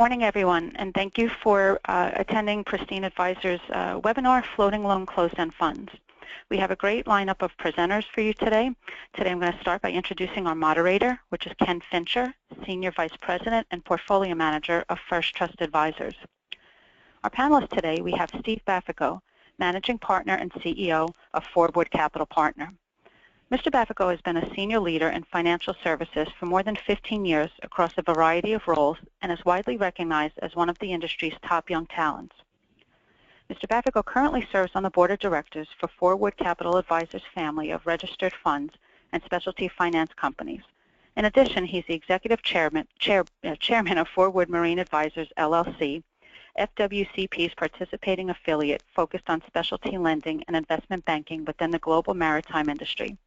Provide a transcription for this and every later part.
Morning, everyone, and thank you for attending Pristine Advisors' webinar, Floating Loan Closed-End Funds. We have a great lineup of presenters for you today. Today I'm going to start by introducing our moderator, which is Ken Fincher, Senior Vice President and Portfolio Manager of First Trust Advisors. Our panelists today, we have Steve Baffico, Managing Partner and CEO of Forward Capital Partner. Mr. Baffico has been a senior leader in financial services for more than 15 years across a variety of roles and is widely recognized as one of the industry's top young talents. Mr. Baffico currently serves on the board of directors for Forward Capital Advisors family of registered funds and specialty finance companies. In addition, he's the executive chairman of Forward Marine Advisors, LLC, FWCP's participating affiliate focused on specialty lending and investment banking within the global maritime industry.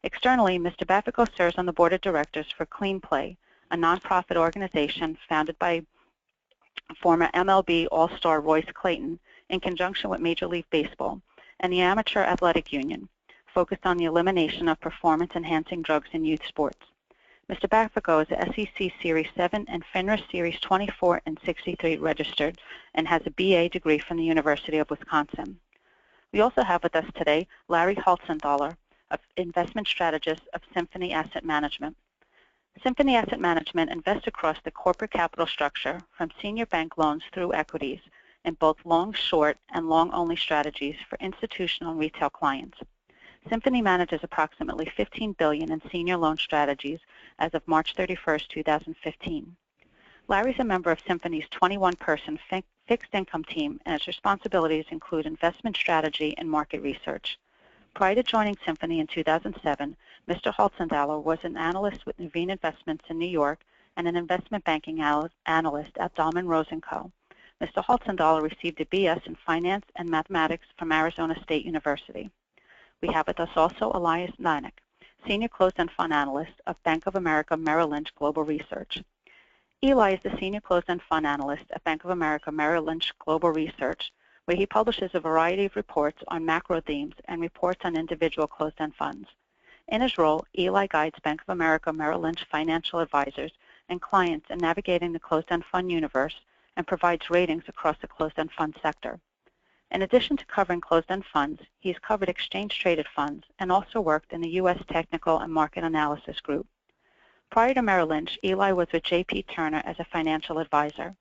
Externally, Mr. Baffico serves on the board of directors for Clean Play, a nonprofit organization founded by former MLB All-Star Royce Clayton in conjunction with Major League Baseball and the Amateur Athletic Union, focused on the elimination of performance-enhancing drugs in youth sports. Mr. Baffico is a SEC Series 7 and FINRA Series 24 and 63 registered and has a BA degree from the University of Wisconsin. We also have with us today Larry Holzenthaler, investment strategist of Symphony Asset Management. Symphony Asset Management invests across the corporate capital structure from senior bank loans through equities in both long, short, and long-only strategies for institutional and retail clients. Symphony manages approximately $15 billion in senior loan strategies as of March 31, 2015. Larry is a member of Symphony's 21-person fixed income team, and his responsibilities include investment strategy and market research. Prior to joining Symphony in 2007, Mr. Holzenthaler was an analyst with Nuveen Investments in New York and an investment banking analyst at Dahlman Rose & Co. Mr. Holzenthaler received a BS in Finance and Mathematics from Arizona State University. We have with us also Elias Nanik, Senior Closed-End Fund Analyst of Bank of America Merrill Lynch Global Research. Eli is the Senior Closed-End Fund Analyst at Bank of America Merrill Lynch Global Research, where he publishes a variety of reports on macro themes and reports on individual closed-end funds. In his role, Eli guides Bank of America Merrill Lynch financial advisors and clients in navigating the closed-end fund universe and provides ratings across the closed-end fund sector. In addition to covering closed-end funds, he's covered exchange-traded funds and also worked in the U.S. Technical and Market Analysis Group. Prior to Merrill Lynch, Eli was with J.P. Turner as a financial advisor.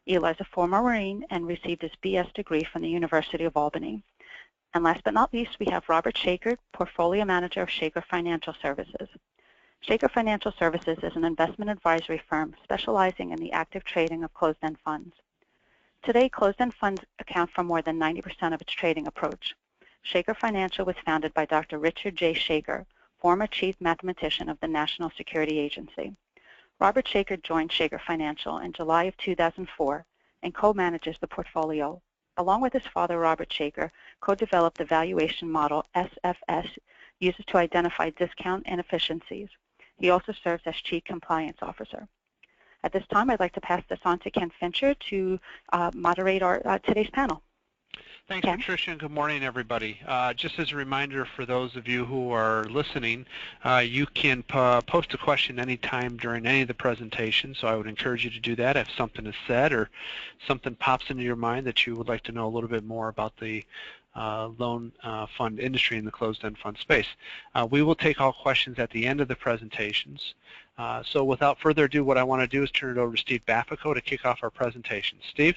Eli is a former Marine and received his BS degree from the University of Albany. And last but not least, we have Robert Shaker, Portfolio Manager of Shaker Financial Services. Shaker Financial Services is an investment advisory firm specializing in the active trading of closed-end funds. Today, closed-end funds account for more than 90% of its trading approach. Shaker Financial was founded by Dr. Richard J. Shaker, former chief mathematician of the National Security Agency. Robert Shaker joined Shaker Financial in July of 2004 and co-manages the portfolio. Along with his father, Robert Shaker, co-developed the valuation model SFS used to identify discount inefficiencies. He also serves as Chief Compliance Officer. At this time, I'd like to pass this on to Ken Fincher to moderate our today's panel. Thanks, Ken. Patricia, and good morning, everybody. Just as a reminder for those of you who are listening, you can post a question anytime during any of the presentations, so I would encourage you to do that if something is said or something pops into your mind that you would like to know a little bit more about the loan fund industry in the closed-end fund space. We will take all questions at the end of the presentations. So without further ado, what I want to do is turn it over to Steve Baffico to kick off our presentation. Steve?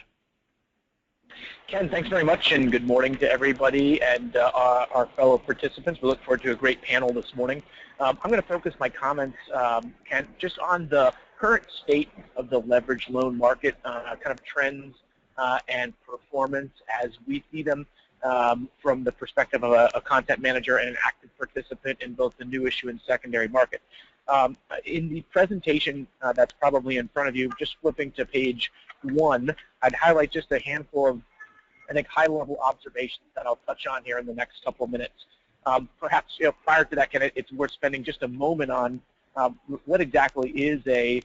Ken, thanks very much, and good morning to everybody and our fellow participants. We look forward to a great panel this morning. I'm going to focus my comments, Ken, just on the current state of the leveraged loan market, kind of trends and performance as we see them from the perspective of a content manager and an active participant in both the new issue and secondary market. In the presentation that's probably in front of you, just flipping to page 1, I'd highlight just a handful of, I think, high-level observations that I'll touch on here in the next couple of minutes. Perhaps, prior to that, Ken, it's worth spending just a moment on what exactly is a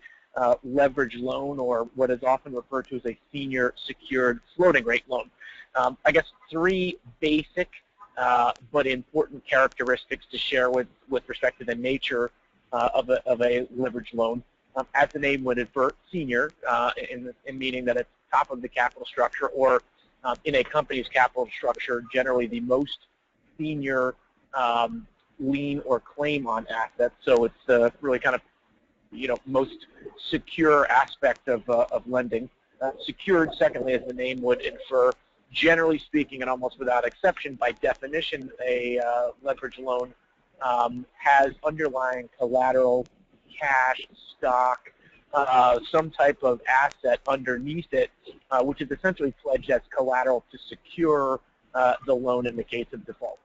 leverage loan, or what is often referred to as a senior secured floating rate loan. I guess 3 basic but important characteristics to share with respect to the nature of a leverage loan. as the name would infer, senior, in meaning that it's top of the capital structure, or in a company's capital structure, generally the most senior lien or claim on assets. So it's really kind of, most secure aspect of lending. Secured, secondly, as the name would infer, generally speaking, and almost without exception, by definition, a leverage loan has underlying collateral, cash, stock, some type of asset underneath it, which is essentially pledged as collateral to secure the loan in the case of default.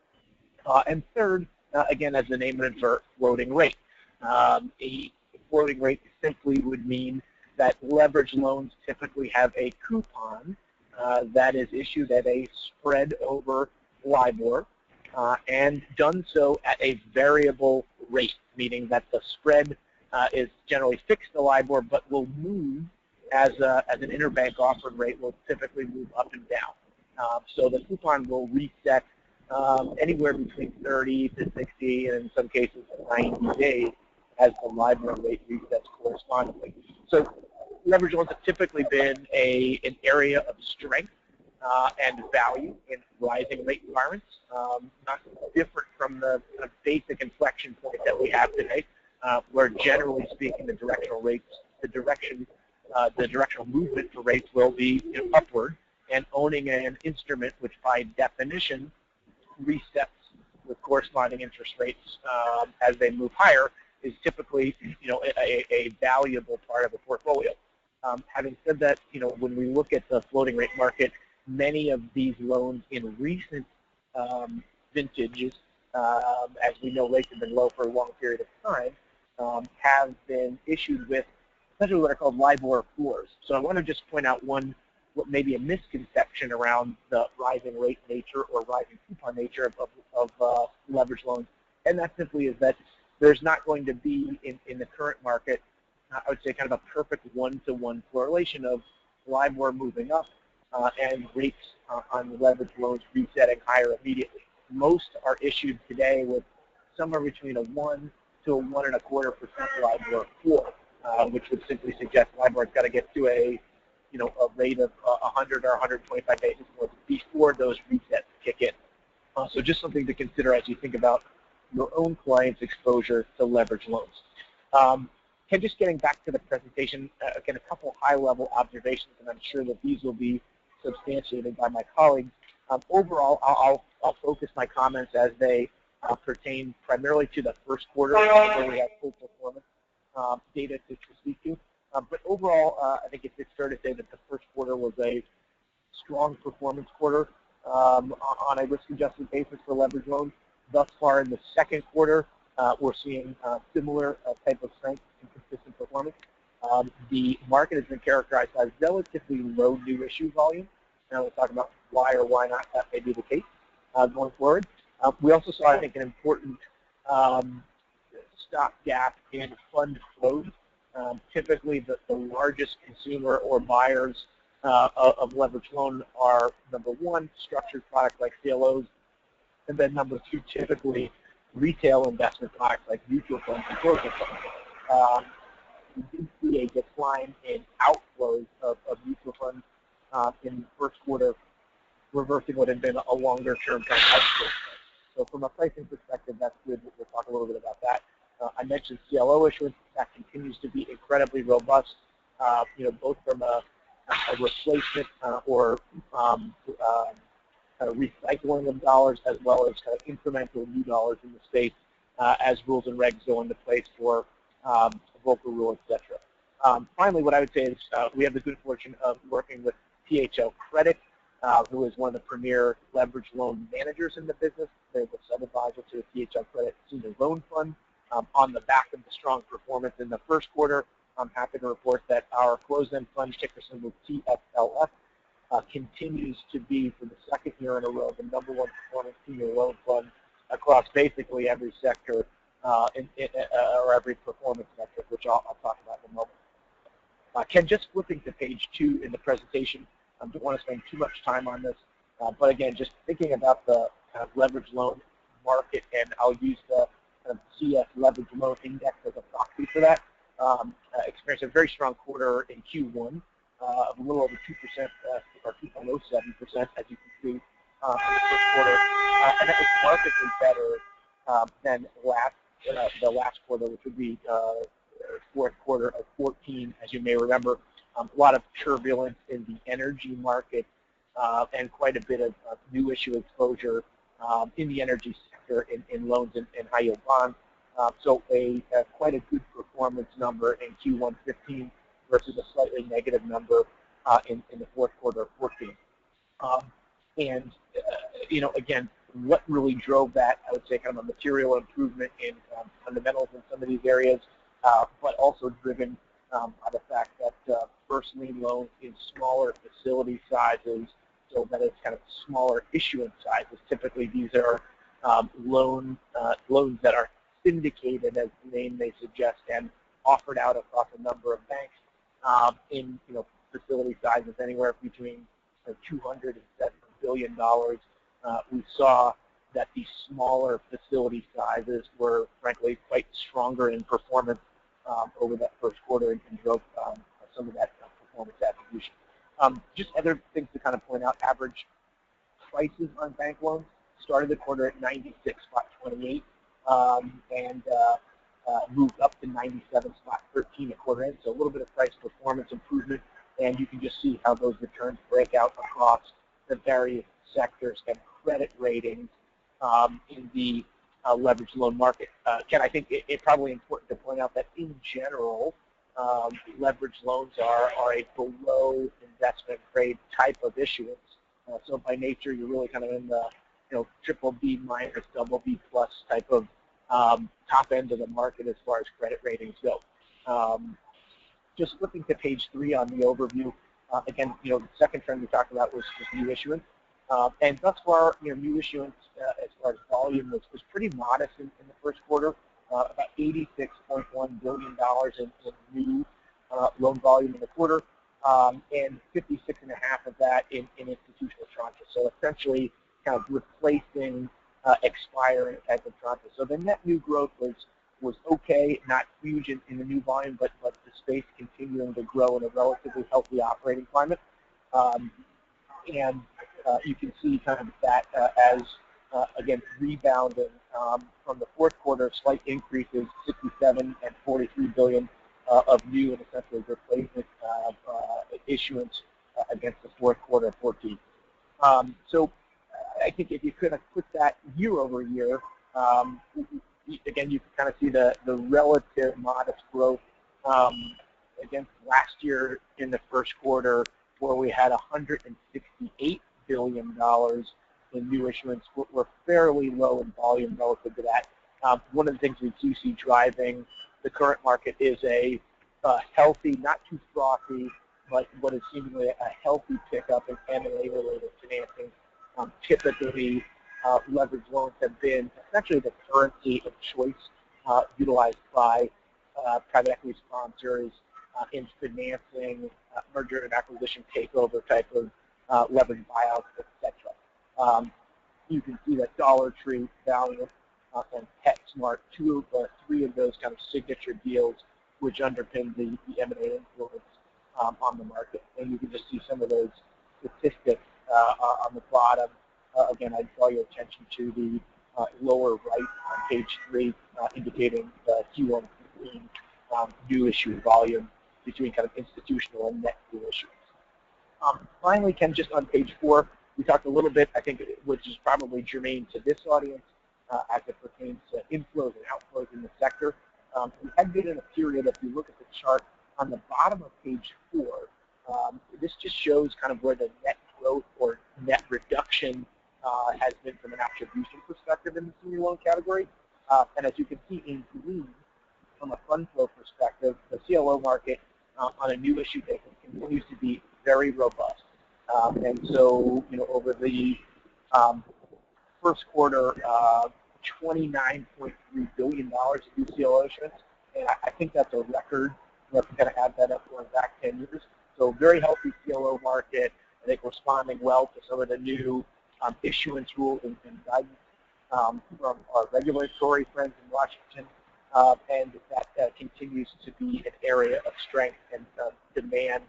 And third, again, as the name would infer, floating rate. A floating rate simply would mean that leverage loans typically have a coupon that is issued at a spread over LIBOR, and done so at a variable rate, meaning that the spread is generally fixed to LIBOR, but will move as an interbank offered rate will typically move up and down. So the coupon will reset anywhere between 30 to 60, and in some cases 90 days as the LIBOR rate resets correspondingly. So leverage loans have typically been an area of strength and value in rising rate environments, not different from the kind of basic inflection point that we have today, where generally speaking the directional movement for rates will be upward, and owning an instrument which by definition resets with corresponding interest rates as they move higher is typically a valuable part of a portfolio. Having said that, when we look at the floating rate market, many of these loans in recent vintages, as we know rates have been low for a long period of time, have been issued with essentially what are called LIBOR floors. So I want to just point out what may be a misconception around the rising rate nature or rising coupon nature of leverage loans, and that simply is that there's not going to be in the current market, I would say, kind of a perfect one-to-one correlation of LIBOR moving up and rates on leverage loans resetting higher immediately. Most are issued today with somewhere between a 1 to a 1.25% LIBOR floor, which would simply suggest LIBOR's got to get to a rate of 100 or 125 basis points before those resets kick in. So just something to consider as you think about your own client's exposure to leverage loans. Ken, just getting back to the presentation, again, a couple high-level observations, and I'm sure that these will be substantiated by my colleagues. Overall, I'll focus my comments as they pertain primarily to the first quarter, where we have full performance data to speak to. But overall, I think it's fair to say that the first quarter was a strong performance quarter on a risk-adjusted basis for leverage loans. Thus far in the second quarter, we're seeing similar type of strength and consistent performance. The market has been characterized by relatively low new issue volume. Now we'll talk about why or why not that may be the case going forward. We also saw, I think, an important stopgap in fund flows. Typically, the largest consumer or buyers of leverage loan are, number one, structured products like CLOs, and then number two, typically retail investment products like mutual funds and brokerage funds. We did see a decline in outflows of mutual funds in the first quarter, reversing what had been a longer-term kind of outflow. So from a pricing perspective, that's good. We'll talk a little bit about that. I mentioned CLO issuance. That continues to be incredibly robust, both from a replacement or kind of recycling of dollars, as well as kind of incremental new dollars in the space as rules and regs go into place for Volcker Rule, etc. Finally, what I would say is we have the good fortune of working with THL Credit, who is one of the premier leverage loan managers in the business. They're the sub-advisor to the THL Credit Senior Loan Fund. On the back of the strong performance in the first quarter, I'm happy to report that our closed-end fund, ticker symbol TSLF, continues to be, for the second year in a row, the #1 performing senior loan fund across basically every sector or every performance metric, which I'll talk about in a moment. Ken, just flipping to page 2 in the presentation, I don't want to spend too much time on this, but again, just thinking about the kind of leverage loan market, and I'll use the kind of CEF leverage loan index as a proxy for that. experienced a very strong quarter in Q1 of a little over 2% or 2.07%, as you can see in the first quarter, and that was markedly better than the last quarter, which would be fourth quarter of 14. As you may remember, a lot of turbulence in the energy market and quite a bit of new issue exposure in the energy sector in loans and high-yield bonds. So quite a good performance number in Q1 15 versus a slightly negative number in the fourth quarter of 14. And again, what really drove that, I would say, kind of a material improvement in fundamentals in some of these areas, but also driven by the fact that first lien loans in smaller facility sizes, so that is kind of smaller issuance sizes. Typically, these are loans that are syndicated, as the name may suggest, and offered out across a number of banks in facility sizes anywhere between $200 and $7 billion. We saw that these smaller facility sizes were, frankly, quite stronger in performance over that first quarter and drove some of that performance attribution. Just other things to kind of point out: average prices on bank loans started the quarter at 96.28 and moved up to 97.13 at quarter end. So a little bit of price performance improvement, and you can just see how those returns break out across the various sectors and credit ratings in the leveraged loan market. Ken, I think it's probably important to point out that in general, leveraged loans are a below investment grade type of issuance. So by nature, you're really kind of in the triple B minus, double B plus type of top end of the market as far as credit ratings go. Just flipping to page 3 on the overview, again, the second trend we talked about was just new issuance. And thus far, new issuance as far as volume was pretty modest in the first quarter, about $86.1 billion in new loan volume in the quarter, and 56.5 of that in institutional tranches. So essentially, kind of replacing expiring type of tranches. So the net new growth was okay, not huge in the new volume, but the space continuing to grow in a relatively healthy operating climate. And you can see kind of that as, again, rebounding from the fourth quarter, slight increases, 67 and 43 billion of new and essentially replacement issuance against the fourth quarter of 14. So I think if you could have put that year over year, again, you can kind of see the relative modest growth against last year in the first quarter, where we had $168 billion in new issuance. We're fairly low in volume relative to that. One of the things we do see driving the current market is a healthy, not too frothy, but what is seemingly a healthy pickup in M&A-related financing. Typically, leveraged loans have been essentially the currency of choice utilized by private equity sponsors in financing merger and acquisition takeover type of leveraged buyouts, etc. You can see that Dollar Tree, Valiant, and PetSmart, 3 of those kind of signature deals, which underpin the M&A influence on the market. And you can just see some of those statistics on the bottom. Again, I'd draw your attention to the lower right on page 3, indicating the Q1 new issue volume between kind of institutional and net new issuance. Finally, Ken, just on page 4, we talked a little bit, I think, which is probably germane to this audience as it pertains to inflows and outflows in the sector. We had been in a period, if you look at the chart on the bottom of page 4, this just shows kind of where the net growth or net reduction has been from an attribution perspective in the senior loan category. And as you can see in green, from a fund flow perspective, the CLO market on a new issue basis continues to be very robust. And so, over the first quarter, $29.3 billion of new CLO issuance, and I think that's a record. We're going to add that up going back 10 years. So very healthy CLO market, I think responding well to some of the new issuance rules and guidance from our regulatory friends in Washington, and that continues to be an area of strength and demand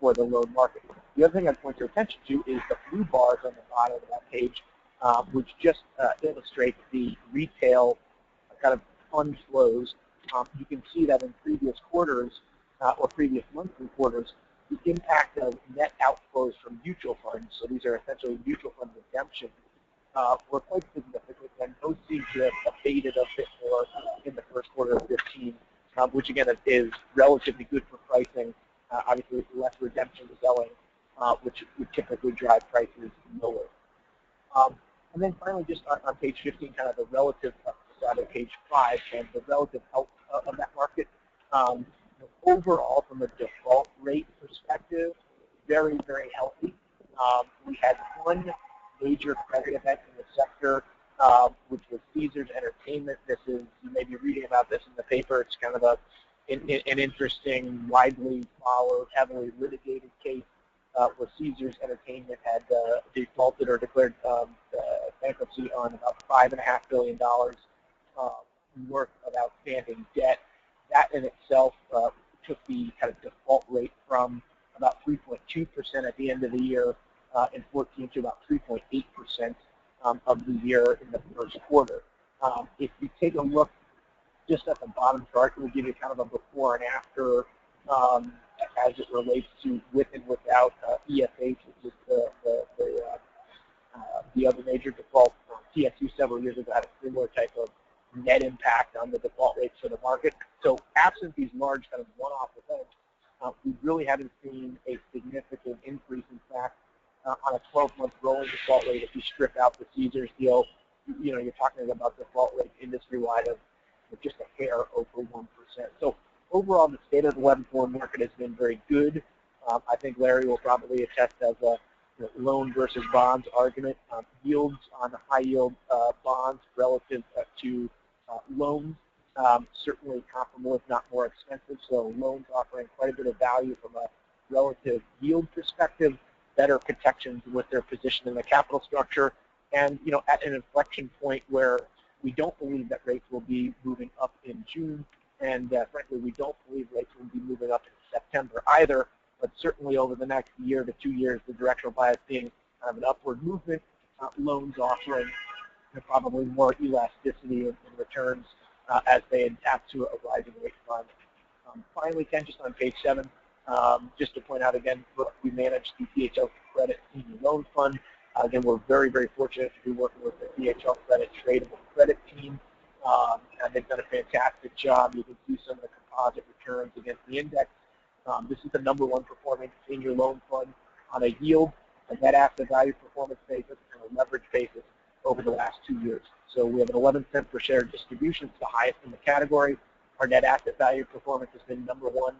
for the loan market. The other thing I'd point your attention to is the blue bars on the bottom of that page, which just illustrates the retail kind of fund flows. You can see that in previous quarters or previous monthly quarters, the impact of net outflows from mutual funds, so these are essentially mutual fund redemptions, were quite significant, and those seem to have abated a bit more in the first quarter of 15, which again is relatively good for pricing. Obviously, less redemption selling, which would typically drive prices lower. And then finally, just on page 15, kind of the relative, page 5, and the relative health of that market. Overall, from a default rate perspective, very, very healthy. We had one major credit event in the sector, which was Caesars Entertainment. This is, you may be reading about this in the paper. It's kind of an interesting, widely followed, heavily litigated case where Caesars Entertainment had defaulted or declared bankruptcy on about $5.5 billion worth of outstanding debt. That in itself took the kind of default rate from about 3.2% at the end of the year in 14 to about 3.8% of the year in the first quarter. If you take a look just at the bottom chart, it will give you kind of a before and after as it relates to with and without EFH, which is the other major default. TSU several years ago had a similar type of net impact on the default rates for the market. So absent these large kind of one-off events, we really haven't seen a significant increase. In fact, on a 12-month rolling default rate, if you strip out the Caesars deal, you're talking about default rates industry-wide of just a hair over 1%. So overall, the state of the 11-4 market has been very good. I think Larry will probably attest as a loan versus bonds argument. Yields on the high-yield bonds relative to loans, certainly comparable, if not more expensive. So loans offering quite a bit of value from a relative yield perspective, better protections with their position in the capital structure, and at an inflection point where we don't believe that rates will be moving up in June, and frankly, we don't believe rates will be moving up in September either. But certainly over the next year to 2 years, the directional bias being kind of an upward movement, loans offering probably more elasticity in returns as they adapt to a rising rate environment. Finally, Ken, just on page 7, just to point out again, we manage the DHL Credit Senior Loan Fund. Again, we're very, very fortunate to be working with the DHL Credit Tradable Credit team. And they've done a fantastic job. You can see some of the composite returns against the index. This is the #1 performing senior loan fund on a yield, a net asset value performance basis, and a leverage basis over the last 2 years. So we have an 11-cent per share distribution. It's the highest in the category. Our net asset value performance has been #1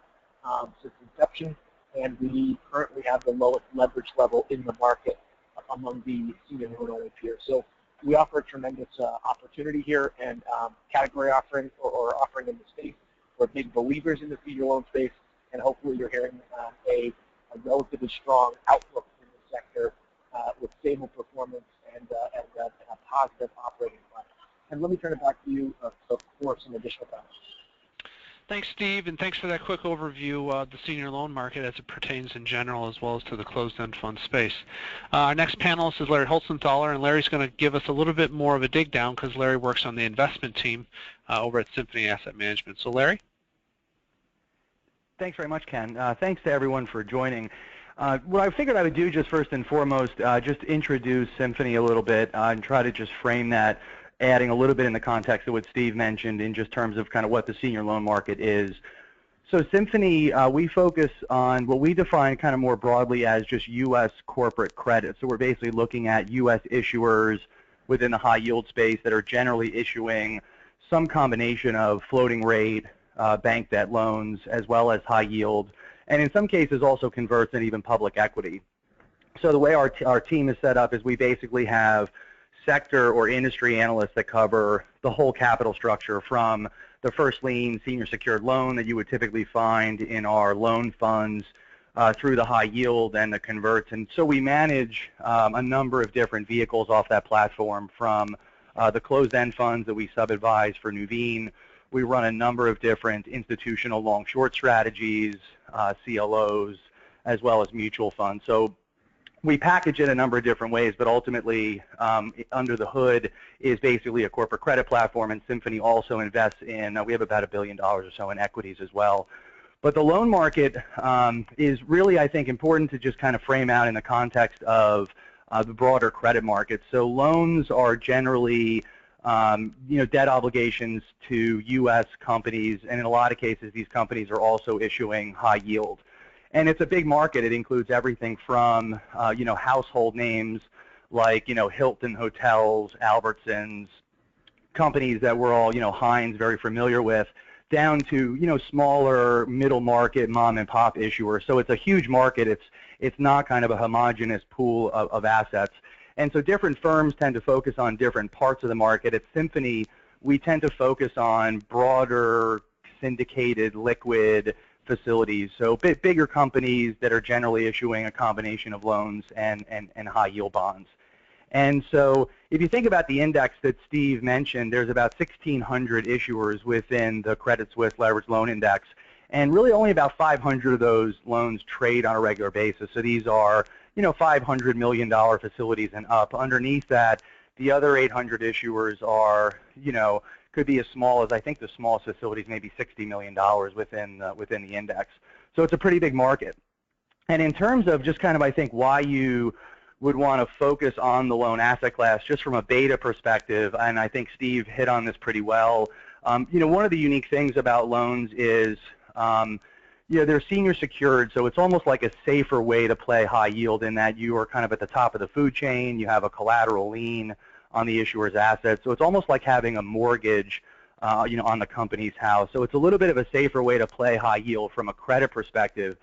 since inception, and we currently have the lowest leverage level in the market among the senior loan-only peers. So we offer a tremendous opportunity here and category offering or offering in the space. We're big believers in the senior loan space, and hopefully you're hearing a relatively strong outlook in the sector with stable performance and a positive operating environment. And let me turn it back to you for some additional comments. Thanks, Steve, and thanks for that quick overview of the senior loan market as it pertains in general as well as to the closed-end fund space. Our next panelist is Larry Holzenthaler, and Larry's going to give us a little bit more of a dig down because Larry works on the investment team over at Symphony Asset Management. So, Larry? Thanks very much, Ken. Thanks to everyone for joining. What I figured I would do just first and foremost, just introduce Symphony a little bit and try to just frame that, adding a little bit in the context of what Steve mentioned in just terms of kind of what the senior loan market is. So Symphony, we focus on what we define kind of more broadly as just U.S. corporate credit. So we're basically looking at U.S. issuers within the high yield space that are generally issuing some combination of floating rate, bank debt loans, as well as high yield, and in some cases also converts and even public equity. So the way our team is set up is we basically have sector or industry analysts that cover the whole capital structure from the first lien senior secured loan that you would typically find in our loan funds through the high yield and the converts. And so we manage a number of different vehicles off that platform, from the closed-end funds that we sub-advise for Nuveen, We run a number of different institutional long-short strategies, CLOs, as well as mutual funds. So we package it a number of different ways, but ultimately, under the hood is basically a corporate credit platform, and Symphony also invests in, we have about $1 billion or so in equities as well. But the loan market is really, I think, important to just kind of frame out in the context of the broader credit market. So loans are generally, debt obligations to U.S. companies, and in a lot of cases, these companies are also issuing high yield. And it's a big market. It includes everything from, household names like, Hilton Hotels, Albertsons, companies that we're all, Heinz, very familiar with, down to, smaller middle market mom and pop issuers. So it's a huge market. It's not kind of a homogeneous pool of assets. And so different firms tend to focus on different parts of the market. At Symphony, we tend to focus on broader, syndicated, liquid facilities. So bigger companies that are generally issuing a combination of loans and high yield bonds. And so if you think about the index that Steve mentioned, there's about 1,600 issuers within the Credit Suisse Leveraged Loan Index, and really only about 500 of those loans trade on a regular basis. So these are, $500 million facilities and up. Underneath that, the other 800 issuers are, could be as small as, I think the smallest facilities maybe $60 million within the index. So it's a pretty big market. And in terms of just kind of, I think, why you would want to focus on the loan asset class, just from a beta perspective, and I think Steve hit on this pretty well. One of the unique things about loans is, they're senior secured, so it's almost like a safer way to play high yield in that you are kind of at the top of the food chain. You have a collateral lien on the issuer's assets, so it's almost like having a mortgage, on the company's house. So it's a little bit of a safer way to play high yield from a credit perspective.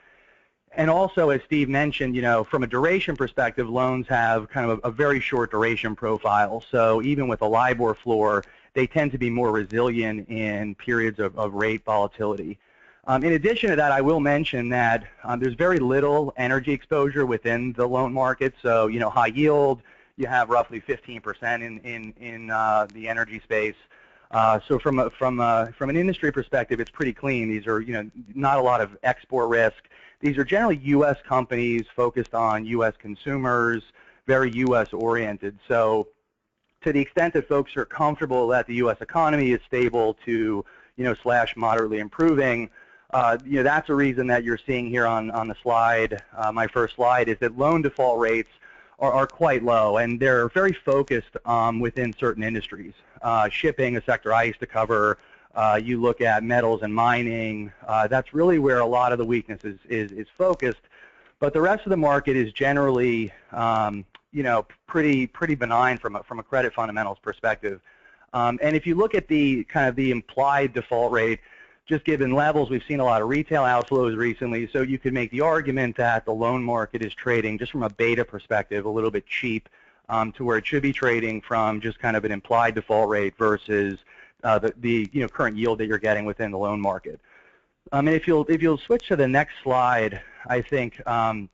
And also, as Steve mentioned, from a duration perspective, loans have kind of a very short duration profile. So even with a LIBOR floor, they tend to be more resilient in periods of rate volatility. In addition to that, I will mention that there's very little energy exposure within the loan market. So, high yield, you have roughly 15% in the energy space. So from an industry perspective, it's pretty clean. These are, not a lot of export risk. These are generally U.S. companies focused on U.S. consumers, very U.S. oriented. So to the extent that folks are comfortable that the U.S. economy is stable to, / moderately improving, that's a reason that you're seeing here on the slide, my first slide, is that loan default rates are quite low, and they're very focused within certain industries. Shipping, a sector I used to cover, you look at metals and mining, that's really where a lot of the weakness is focused. But the rest of the market is generally, pretty benign from a credit fundamentals perspective. And if you look at the kind of the implied default rate, just given levels, we've seen a lot of retail outflows recently, so you could make the argument that the loan market is trading, just from a beta perspective, a little bit cheap to where it should be trading from just kind of an implied default rate versus the current yield that you're getting within the loan market. And if you'll switch to the next slide, I think one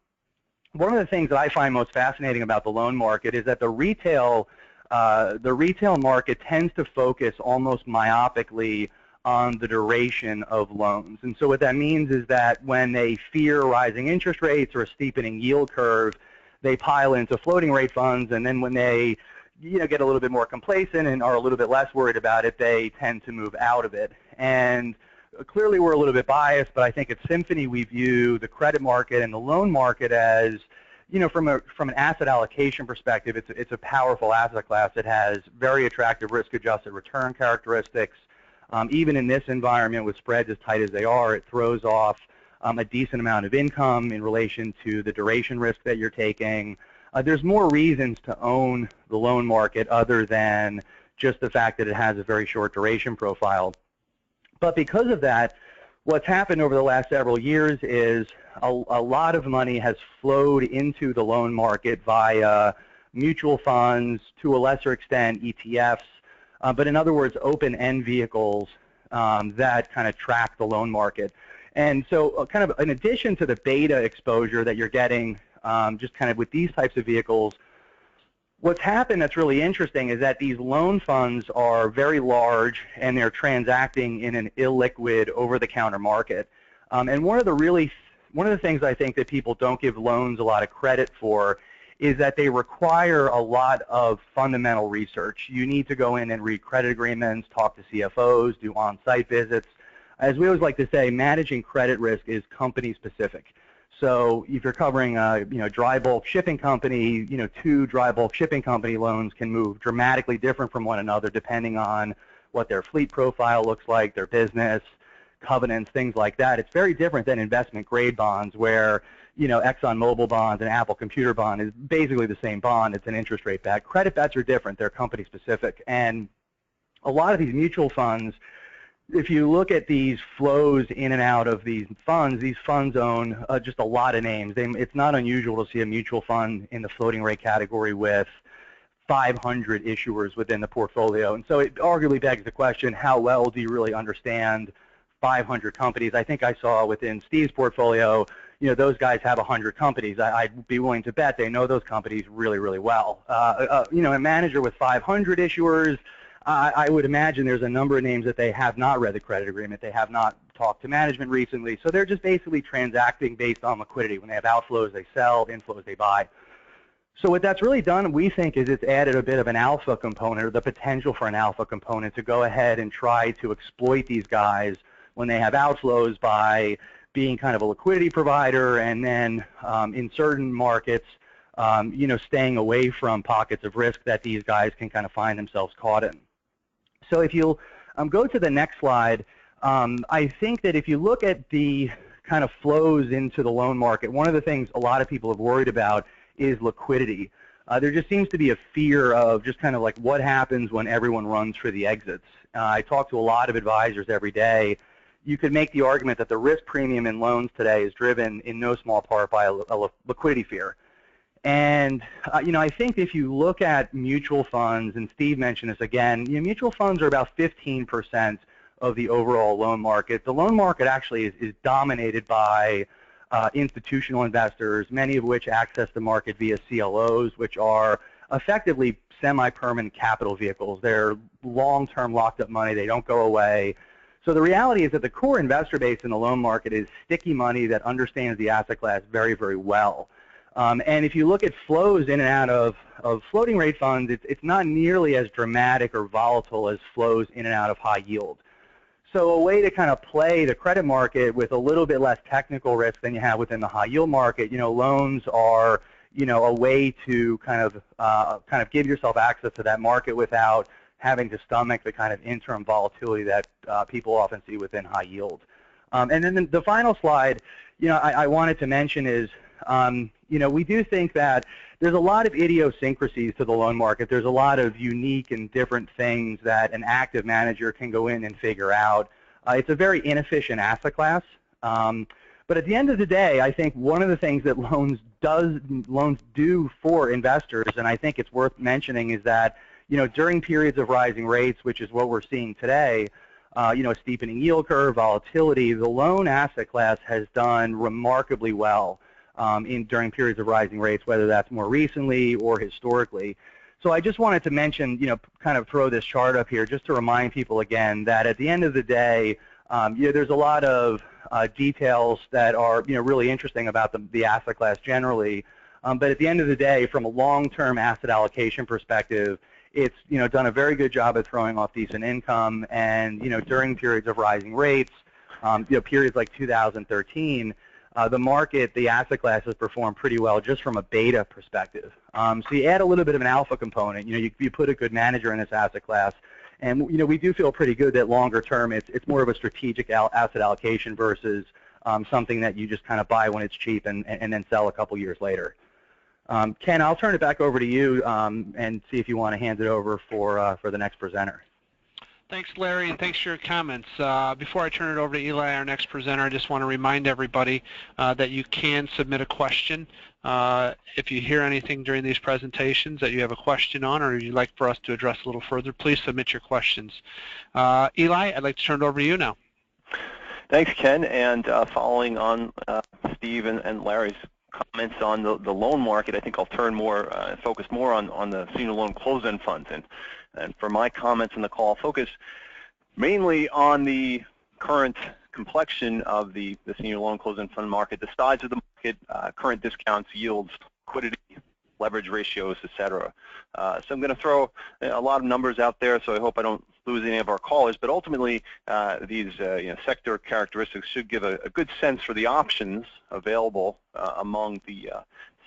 of the things that I find most fascinating about the loan market is that the retail market tends to focus almost myopically on the duration of loans. And so what that means is that when they fear rising interest rates or a steepening yield curve, they pile into floating rate funds, and then when they get a little bit more complacent and are a little bit less worried about it, they tend to move out of it. And clearly we're a little bit biased, but I think at Symphony we view the credit market and the loan market as, from an asset allocation perspective, it's a powerful asset class. It has very attractive risk-adjusted return characteristics. Even in this environment with spreads as tight as they are, it throws off a decent amount of income in relation to the duration risk that you're taking. There's more reasons to own the loan market other than just the fact that it has a very short duration profile. But because of that, what's happened over the last several years is a lot of money has flowed into the loan market via mutual funds, to a lesser extent ETFs, but in other words, open-end vehicles that kind of track the loan market. And so kind of in addition to the beta exposure that you're getting just kind of with these types of vehicles, What's happened that's really interesting is that these loan funds are very large and they're transacting in an illiquid, over-the-counter market. And one of the things I think that people don't give loans a lot of credit for is that they require a lot of fundamental research. You need to go in and read credit agreements, talk to CFOs, do on-site visits. As we always like to say, managing credit risk is company specific. So if you're covering a dry bulk shipping company, two dry bulk shipping company loans can move dramatically different from one another depending on what their fleet profile looks like, their business, covenants, things like that. It's very different than investment grade bonds where ExxonMobil bonds and Apple Computer bond is basically the same bond. It's an interest rate back. Credit bets are different. They're company specific. And a lot of these mutual funds, if you look at these flows in and out of these funds own just a lot of names. It's not unusual to see a mutual fund in the floating rate category with 500 issuers within the portfolio. And so it arguably begs the question, how well do you really understand 500 companies? I think I saw within Steve's portfolio, those guys have 100 companies. I'd be willing to bet they know those companies really, really well. A manager with 500 issuers, I would imagine there's a number of names that they have not read the credit agreement. They have not talked to management recently. So they're just basically transacting based on liquidity. When they have outflows, they sell. Inflows, they buy. So what that's really done, we think, is it's added a bit of an alpha component, or the potential for an alpha component, to go ahead and try to exploit these guys when they have outflows by being kind of a liquidity provider, and then in certain markets, staying away from pockets of risk that these guys can kind of find themselves caught in. So if you'll go to the next slide, I think that if you look at the kind of flows into the loan market, one of the things a lot of people have worried about is liquidity. There just seems to be a fear of just kind of like what happens when everyone runs for the exits. I talk to a lot of advisors every day. You could make the argument that the risk premium in loans today is driven in no small part by a liquidity fear. And I think if you look at mutual funds, and Steve mentioned this again, mutual funds are about 15% of the overall loan market. The loan market actually is dominated by institutional investors, many of which access the market via CLOs, which are effectively semi-permanent capital vehicles. They're long-term locked up money. They don't go away. So the reality is that the core investor base in the loan market is sticky money that understands the asset class very, very well. And if you look at flows in and out of floating rate funds, it's not nearly as dramatic or volatile as flows in and out of high yield. So a way to kind of play the credit market with a little bit less technical risk than you have within the high yield market, loans are, a way to kind of give yourself access to that market without having to stomach the kind of interim volatility that people often see within high yield. And then the final slide, I wanted to mention is, we do think that there's a lot of idiosyncrasies to the loan market. There's a lot of unique and different things that an active manager can go in and figure out. It's a very inefficient asset class. But at the end of the day, I think one of the things that loans do for investors, and I think it's worth mentioning, is that during periods of rising rates, which is what we're seeing today, steepening yield curve, volatility, the loan asset class has done remarkably well during periods of rising rates, whether that's more recently or historically. So I just wanted to mention, kind of throw this chart up here just to remind people again that at the end of the day, there's a lot of details that are really interesting about the asset class generally. But at the end of the day, from a long-term asset allocation perspective, it's done a very good job of throwing off decent income, and during periods of rising rates, periods like 2013, the market, the asset class has performed pretty well just from a beta perspective. So you add a little bit of an alpha component. You put a good manager in this asset class, and we do feel pretty good that longer term it's more of a strategic asset allocation versus something that you just kind of buy when it's cheap and then sell a couple years later. Ken, I'll turn it back over to you and see if you want to hand it over for the next presenter. Thanks, Larry, and thanks for your comments. Before I turn it over to Eli, our next presenter, I just want to remind everybody that you can submit a question. If you hear anything during these presentations that you have a question on or you'd like for us to address a little further, please submit your questions. Eli, I'd like to turn it over to you now. Thanks, Ken, and following on Steve and Larry's comments on the loan market, I think I'll turn more, focus more on the senior loan closed-end funds. And for my comments in the call, focus mainly on the current complexion of the senior loan closed-end fund market, the size of the market, current discounts, yields, liquidity, leverage ratios, etc. So I'm going to throw a lot of numbers out there, so I hope I don't lose any of our callers. But ultimately, these sector characteristics should give a good sense for the options available among the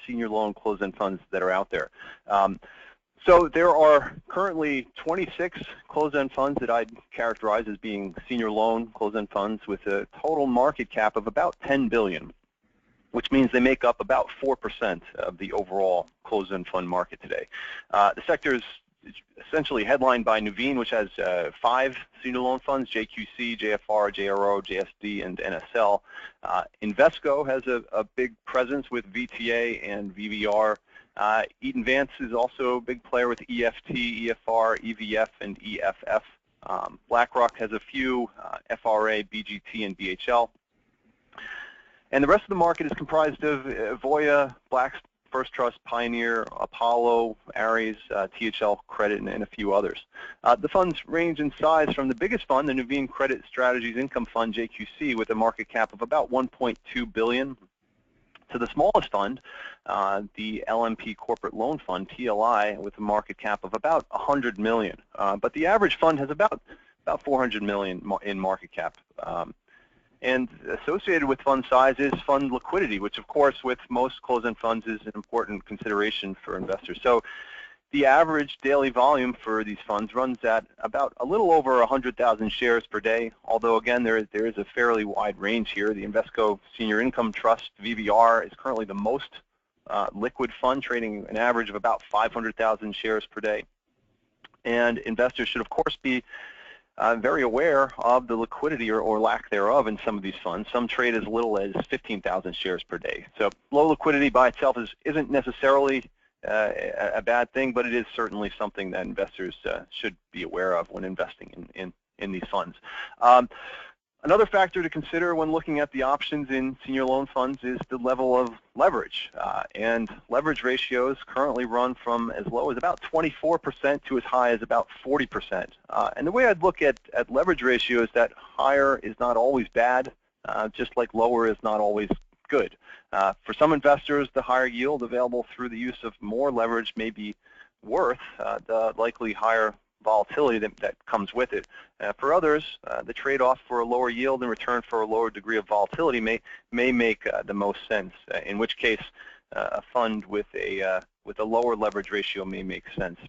senior loan closed-end funds that are out there. So there are currently 26 closed-end funds that I'd characterize as being senior loan closed-end funds with a total market cap of about $10 billion, which means they make up about 4% of the overall closed-end fund market today. The sector is essentially headlined by Nuveen, which has 5 senior loan funds: JQC, JFR, JRO, JSD, and NSL. Invesco has a big presence with VTA and VVR. Eaton Vance is also a big player with EFT, EFR, EVF, and EFF. BlackRock has a few, FRA, BGT, and BHL. And the rest of the market is comprised of Voya, Black First Trust, Pioneer, Apollo, Ares, THL Credit, and a few others. The funds range in size from the biggest fund, the Nuveen Credit Strategies Income Fund, JQC, with a market cap of about $1.2 billion, to the smallest fund, the LMP Corporate Loan Fund, TLI, with a market cap of about $100 million. But the average fund has about $400 million in market cap. And associated with fund size is fund liquidity, which of course with most closed-end funds is an important consideration for investors. So the average daily volume for these funds runs at about a little over 100,000 shares per day, although again there is a fairly wide range here. The Invesco Senior Income Trust, VVR, is currently the most liquid fund, trading an average of about 500,000 shares per day. And investors should of course be very aware of the liquidity or lack thereof in some of these funds. Some trade as little as 15,000 shares per day. So low liquidity by itself isn't necessarily a bad thing, but it is certainly something that investors should be aware of when investing in these funds. Another factor to consider when looking at the options in senior loan funds is the level of leverage. And leverage ratios currently run from as low as about 24% to as high as about 40%. And the way I'd look at leverage ratios, that higher is not always bad, just like lower is not always good. For some investors, the higher yield available through the use of more leverage may be worth the likely higher volatility that comes with it. For others, the trade-off for a lower yield in return for a lower degree of volatility may make the most sense, in which case a fund with a lower leverage ratio may make sense.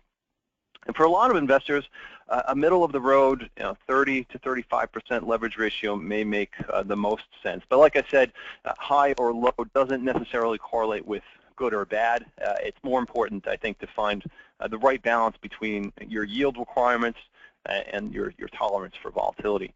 And for a lot of investors, a middle-of-the-road 30 to 35% leverage ratio may make the most sense. But like I said, high or low doesn't necessarily correlate with good or bad. It's more important, I think, to find the right balance between your yield requirements and your tolerance for volatility.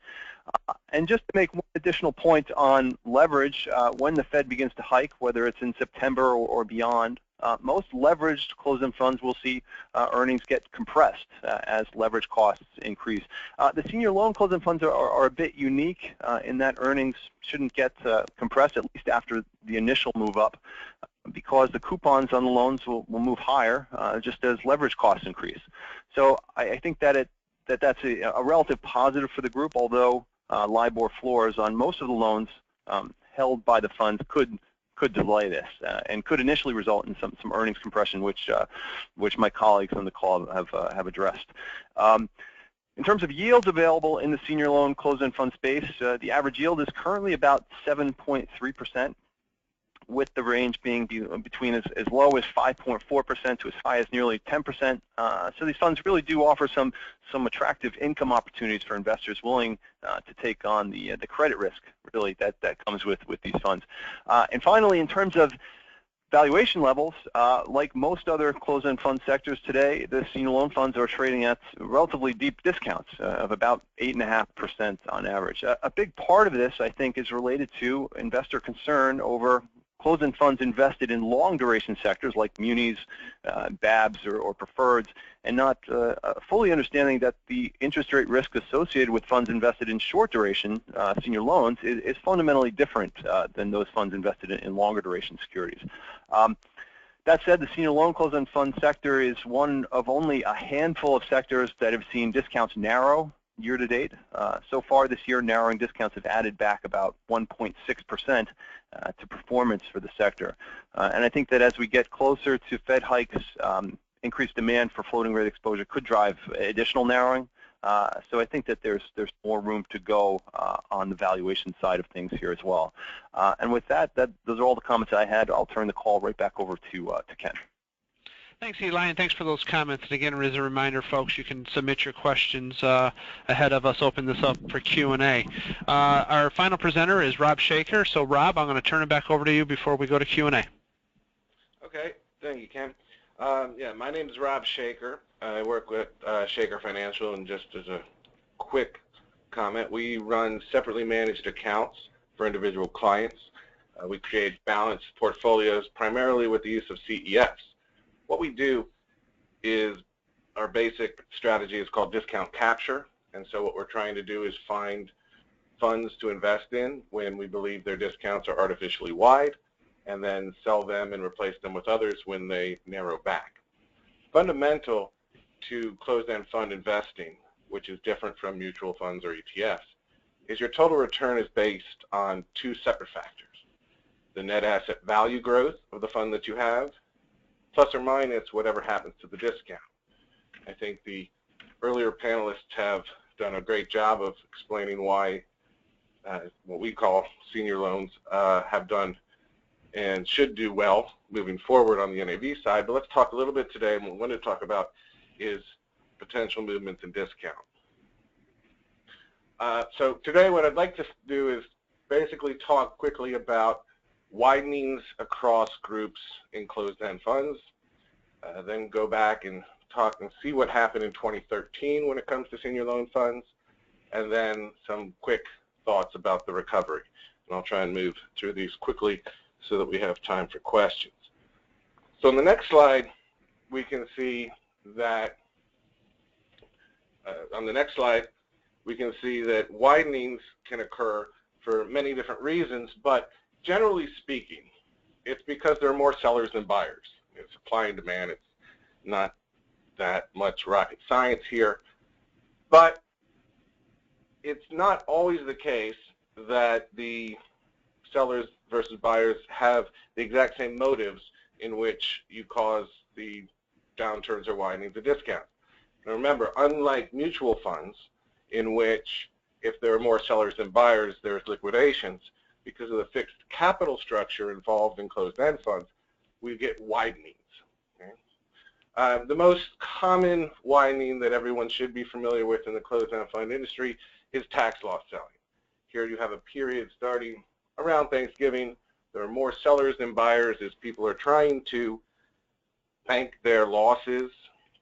And just to make one additional point on leverage, when the Fed begins to hike, whether it's in September or beyond, most leveraged closed-end funds will see earnings get compressed as leverage costs increase. The senior loan closed-end funds are a bit unique in that earnings shouldn't get compressed, at least after the initial move up, because the coupons on the loans will move higher just as leverage costs increase. So I think that's a relative positive for the group, although LIBOR floors on most of the loans held by the funds could delay this and could initially result in some earnings compression, which my colleagues on the call have addressed. In terms of yields available in the senior loan closed-end fund space, the average yield is currently about 7.3%, with the range being between as low as 5.4% to as high as nearly 10%. So these funds really do offer some attractive income opportunities for investors willing to take on the credit risk, really, that comes with these funds. And finally, in terms of valuation levels, like most other closed-end fund sectors today, the senior loan funds are trading at relatively deep discounts of about 8.5% on average. A big part of this, I think, is related to investor concern over closed-end funds invested in long-duration sectors like munis, BABs, or preferreds, and not fully understanding that the interest rate risk associated with funds invested in short-duration senior loans is fundamentally different than those funds invested in longer-duration securities. That said, the senior loan closed-end fund sector is one of only a handful of sectors that have seen discounts narrow year to date. So far this year, narrowing discounts have added back about 1.6% to performance for the sector. And I think that as we get closer to Fed hikes, increased demand for floating rate exposure could drive additional narrowing. So I think that there's more room to go on the valuation side of things here as well. And with that, those are all the comments I had. I'll turn the call right back over to Ken. Thanks, Eli, and thanks for those comments. And again, as a reminder, folks, you can submit your questions ahead of us open this up for Q&A. Our final presenter is Rob Shaker. So, Rob, I'm going to turn it back over to you before we go to Q&A. Okay, thank you, Ken. Yeah, my name is Rob Shaker. I work with Shaker Financial, and just as a quick comment, we run separately managed accounts for individual clients. We create balanced portfolios primarily with the use of CEFs. What we do is our basic strategy is called discount capture, and so what we're trying to do is find funds to invest in when we believe their discounts are artificially wide, and then sell them and replace them with others when they narrow back. Fundamental to closed-end fund investing, which is different from mutual funds or ETFs, is your total return is based on two separate factors: the net asset value growth of the fund that you have, plus or minus whatever happens to the discount. I think the earlier panelists have done a great job of explaining why what we call senior loans have done and should do well moving forward on the NAV side. But let's talk a little bit today, and what we want to talk about is potential movements in discount. So today what I'd like to do is basically talk quickly about widenings across groups in closed-end funds, then go back and talk and see what happened in 2013 when it comes to senior loan funds, and then some quick thoughts about the recovery. And I'll try and move through these quickly so that we have time for questions. So on the next slide, we can see that widenings can occur for many different reasons, but generally speaking, it's because there are more sellers than buyers. It's supply and demand. It's not that much rocket science here, but it's not always the case that the sellers versus buyers have the exact same motives in which you cause the downturns or widenings of discount. Now remember, unlike mutual funds, in which if there are more sellers than buyers, there's liquidations, because of the fixed capital structure involved in closed-end funds, we get widenings. Okay? The most common widening that everyone should be familiar with in the closed-end fund industry is tax loss selling. Here you have a period starting around Thanksgiving. There are more sellers than buyers as people are trying to bank their losses,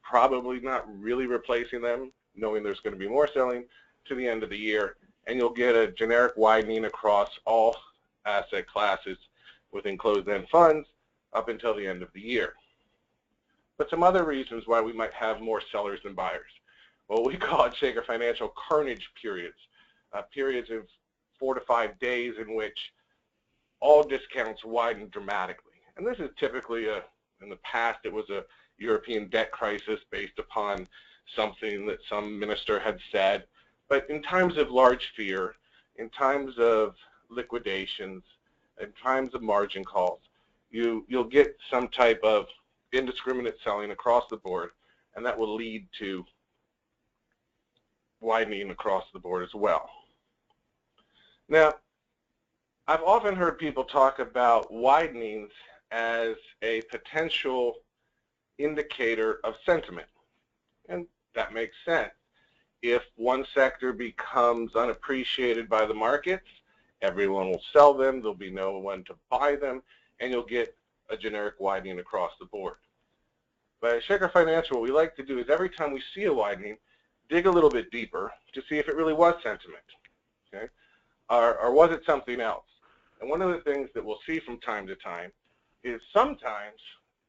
probably not really replacing them, knowing there's going to be more selling to the end of the year, and you'll get a generic widening across all asset classes within closed-end funds up until the end of the year. But some other reasons why we might have more sellers than buyers. Well, we call it Shaker Financial carnage periods, periods of 4 to 5 days in which all discounts widen dramatically. And this is typically in the past, it was a European debt crisis based upon something that some minister had said. But in times of large fear, in times of liquidations, in times of margin calls, you'll get some type of indiscriminate selling across the board, and that will lead to widening across the board as well. Now, I've often heard people talk about widenings as a potential indicator of sentiment, and that makes sense. If one sector becomes unappreciated by the markets, everyone will sell them, there'll be no one to buy them, and you'll get a generic widening across the board. But at Shaker Financial, what we like to do is every time we see a widening, dig a little bit deeper to see if it really was sentiment, okay? Or was it something else? And one of the things that we'll see from time to time is sometimes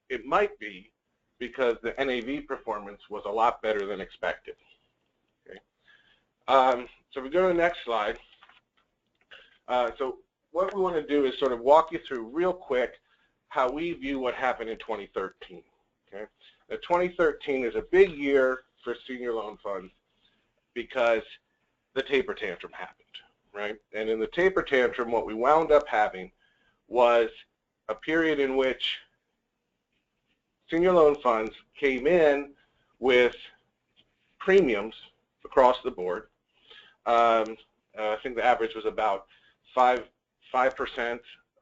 it might be because the NAV performance was a lot better than expected. Okay. So we go to the next slide. So what we want to do is sort of walk you through real quick how we view what happened in 2013. Okay. Now, 2013 is a big year for senior loan funds because the taper tantrum happened, right? And in the taper tantrum, what we wound up having was a period in which senior loan funds came in with premiums across the board. I think the average was about 5%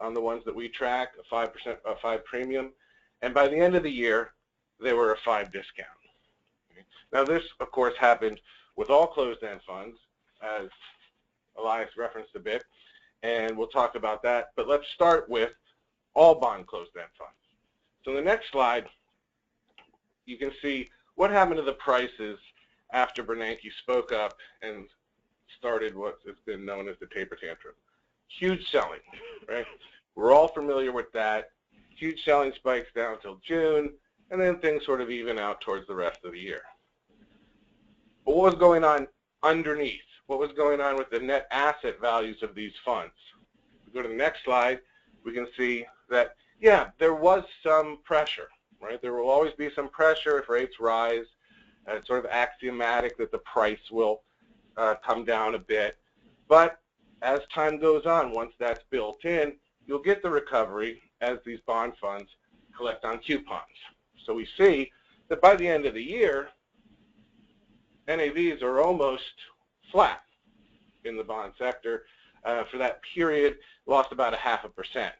on the ones that we track, a 5 premium, and by the end of the year, they were a 5 discount. Okay. Now this, of course, happened with all closed-end funds, as Elias referenced a bit, and we'll talk about that. But let's start with all bond closed-end funds. So in the next slide, you can see what happened to the prices after Bernanke spoke up and started what has been known as the taper tantrum. Huge selling, right? We're all familiar with that. Huge selling spikes down until June, and then things sort of even out towards the rest of the year. But what was going on underneath? What was going on with the net asset values of these funds? If we go to the next slide, we can see that, yeah, there was some pressure, right? There will always be some pressure if rates rise. It's sort of axiomatic that the price will come down a bit. But as time goes on, once that's built in, you'll get the recovery as these bond funds collect on coupons. So we see that by the end of the year, NAVs are almost flat in the bond sector. For that period, lost about 0.5%.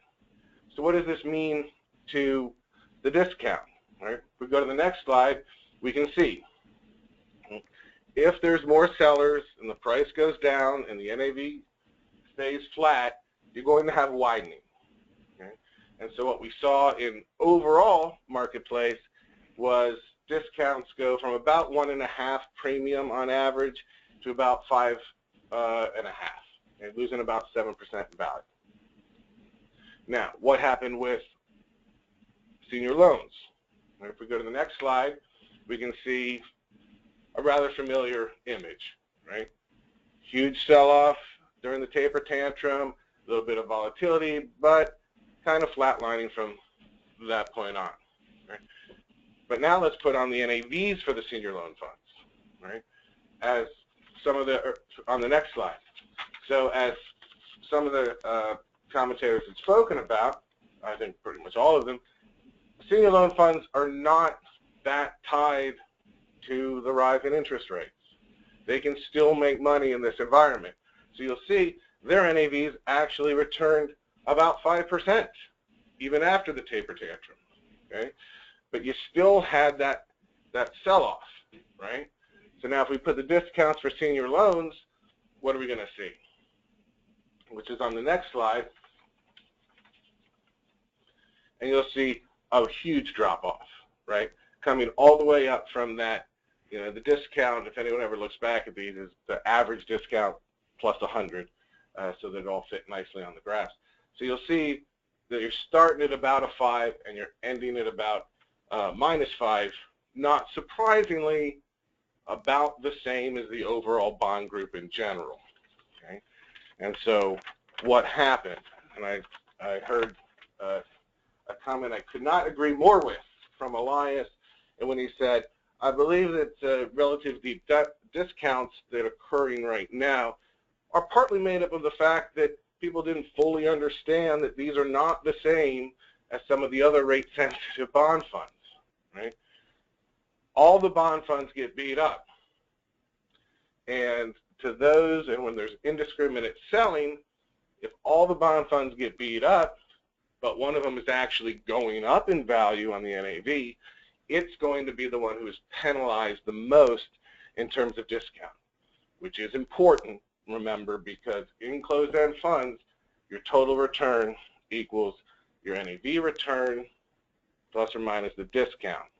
So what does this mean to the discount? Right? If we go to the next slide, we can see if there's more sellers and the price goes down and the NAV stays flat, you're going to have widening. Okay? And so what we saw in overall marketplace was discounts go from about 1.5 premium on average to about 5.5, and losing about 7% in value. Now, what happened with senior loans? And if we go to the next slide, we can see a rather familiar image, right? Huge sell-off during the taper tantrum, a little bit of volatility, but kind of flatlining from that point on. Right? But now let's put on the NAVs for the senior loan funds, right? As some of the, on the next slide. So as some of the commentators had spoken about, I think pretty much all of them, senior loan funds are not that tied to the rise in interest rates. They can still make money in this environment. So you'll see their NAVs actually returned about 5% even after the taper tantrum, okay? But you still had that sell-off, right? So now if we put the discounts for senior loans, what are we going to see? Which is on the next slide. And you'll see a huge drop-off, right? Coming all the way up from that, you know, the discount, if anyone ever looks back at these, is the average discount plus 100, so that it all fit nicely on the graphs. So you'll see that you're starting at about a 5 and you're ending at about -5, not surprisingly about the same as the overall bond group in general, okay? And so what happened, and I heard a comment I could not agree more with from Elias, and when he said, I believe that relative deep discounts that are occurring right now are partly made up of the fact that people didn't fully understand that these are not the same as some of the other rate-sensitive bond funds, right? All the bond funds get beat up. And to those, and when there's indiscriminate selling, if all the bond funds get beat up, but one of them is actually going up in value on the NAV, it's going to be the one who is penalized the most in terms of discount, which is important, remember, because in closed-end funds, your total return equals your NAV return plus or minus the discount.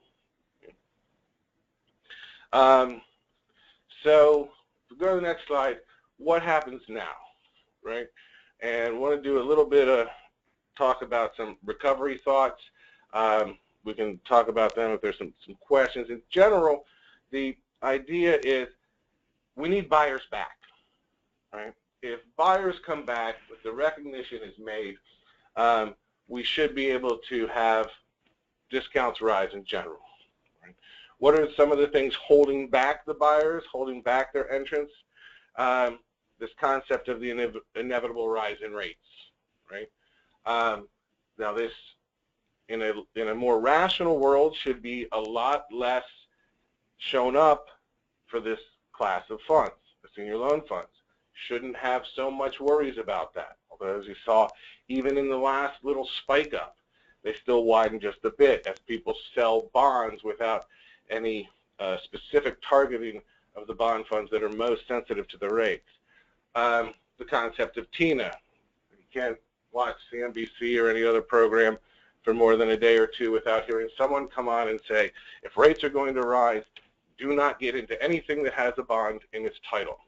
So if we go to the next slide, what happens now, right? And I want to do a little bit of talk about some recovery thoughts. We can talk about them if there's some questions. In general, the idea is we need buyers back, right? If buyers come back, if the recognition is made, we should be able to have discounts rise in general. Right? What are some of the things holding back the buyers, holding back their entrance? This concept of the inevitable rise in rates, right? Now this, in a more rational world, should be a lot less shown up for this class of funds, the senior loan funds. Shouldn't have so much worries about that. Although, as you saw, even in the last little spike up, they still widen just a bit as people sell bonds without any specific targeting of the bond funds that are most sensitive to the rates. The concept of TINA. You can't watch CNBC or any other program for more than a day or two without hearing someone come on and say, if rates are going to rise, do not get into anything that has a bond in its title.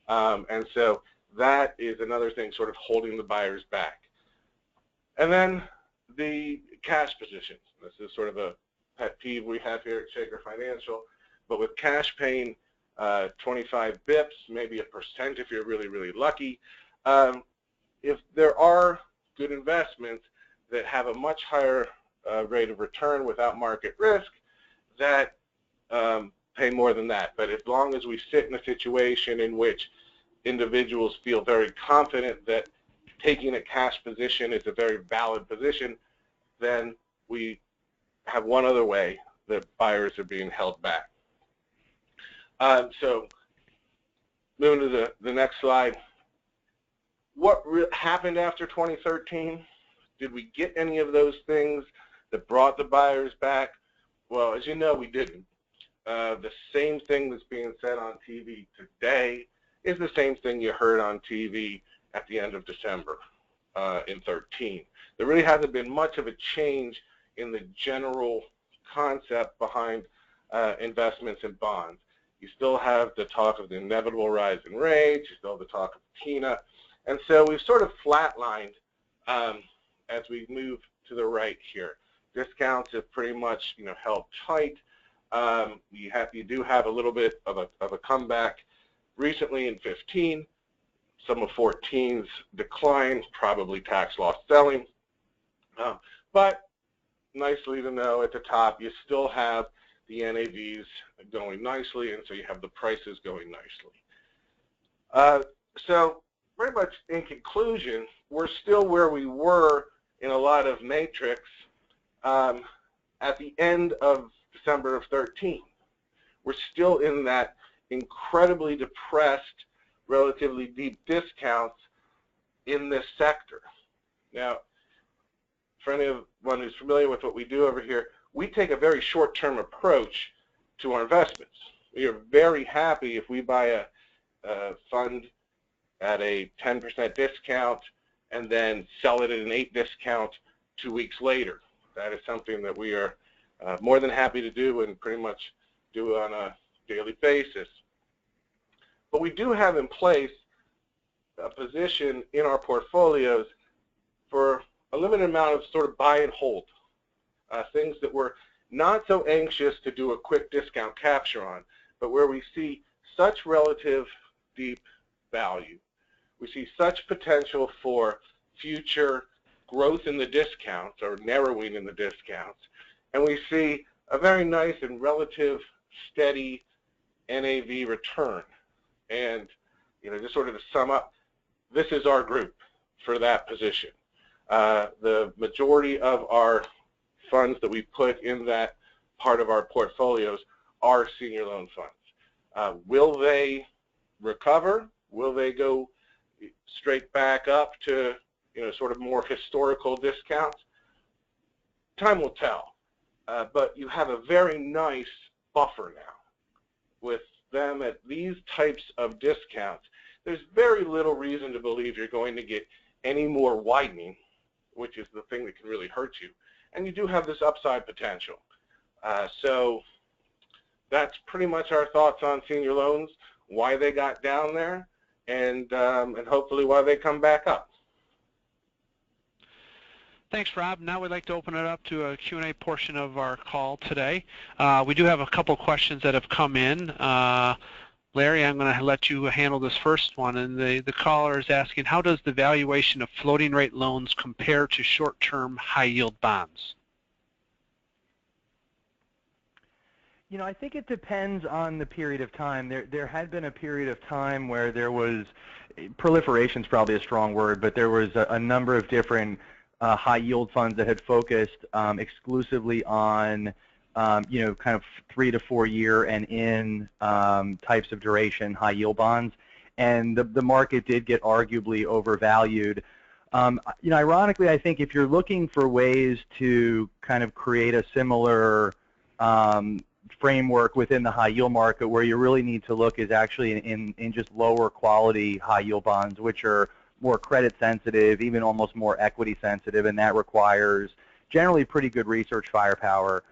And so that is another thing sort of holding the buyers back. And then the cash positions. This is sort of a pet peeve we have here at Shaker Financial, but with cash paying 25 bips, maybe 1% if you're really, really lucky, if there are good investments that have a much higher rate of return without market risk, that pay more than that. But as long as we sit in a situation in which individuals feel very confident that taking a cash position is a very valid position, then we have one other way that buyers are being held back. So moving to the next slide. What happened after 2013? Did we get any of those things that brought the buyers back? Well, as you know, we didn't. The same thing that's being said on TV today is the same thing you heard on TV at the end of December in 13. There really hasn't been much of a change in the general concept behind investments in bonds. You still have the talk of the inevitable rise in rates, you still have the talk of TINA, and so we've sort of flatlined as we move to the right here. Discounts have pretty much, held tight. You do have a little bit of a comeback recently in 15. Some of 14's decline, probably tax loss selling. But nicely to know at the top, you still have the NAVs going nicely, and so you have the prices going nicely. So pretty much in conclusion, we're still where we were in a lot of matrix at the end of December of 13. We're still in that incredibly depressed, relatively deep discounts in this sector. Now, for anyone who's familiar with what we do over here, we take a very short-term approach to our investments. We are very happy if we buy a fund at a 10% discount and then sell it at an 8% discount 2 weeks later. That is something that we are more than happy to do and pretty much do on a daily basis. But we do have in place a position in our portfolios for a limited amount of sort of buy and hold, things that we're not so anxious to do a quick discount capture on, but where we see such relative deep value. We see such potential for future growth in the discounts or narrowing in the discounts, and we see a very nice and relative steady NAV return. And just sort of to sum up, this is our group for that position. The majority of our funds that we put in that part of our portfolios are senior loan funds. Will they recover? Will they go straight back up to sort of more historical discounts? Time will tell. But you have a very nice buffer now with them at these types of discounts. There's very little reason to believe you're going to get any more widening, which is the thing that can really hurt you. And you do have this upside potential. So that's pretty much our thoughts on senior loans, why they got down there, and hopefully why they come back up. Thanks, Rob. Now we'd like to open it up to a Q&A portion of our call today. We do have a couple questions that have come in. Larry, I'm going to let you handle this first one. And the caller is asking, how does the valuation of floating rate loans compare to short-term high-yield bonds? You know, I think it depends on the period of time. There had been a period of time where there was, proliferation is probably a strong word, but there was a number of different high yield funds that had focused exclusively on, you know, kind of 3 to 4 year and in types of duration high yield bonds. And the market did get arguably overvalued. You know, ironically, I think if you're looking for ways to kind of create a similar framework within the high yield market, where you really need to look is actually in just lower quality high yield bonds, which are more credit sensitive, even almost more equity sensitive, and that requires generally pretty good research firepower.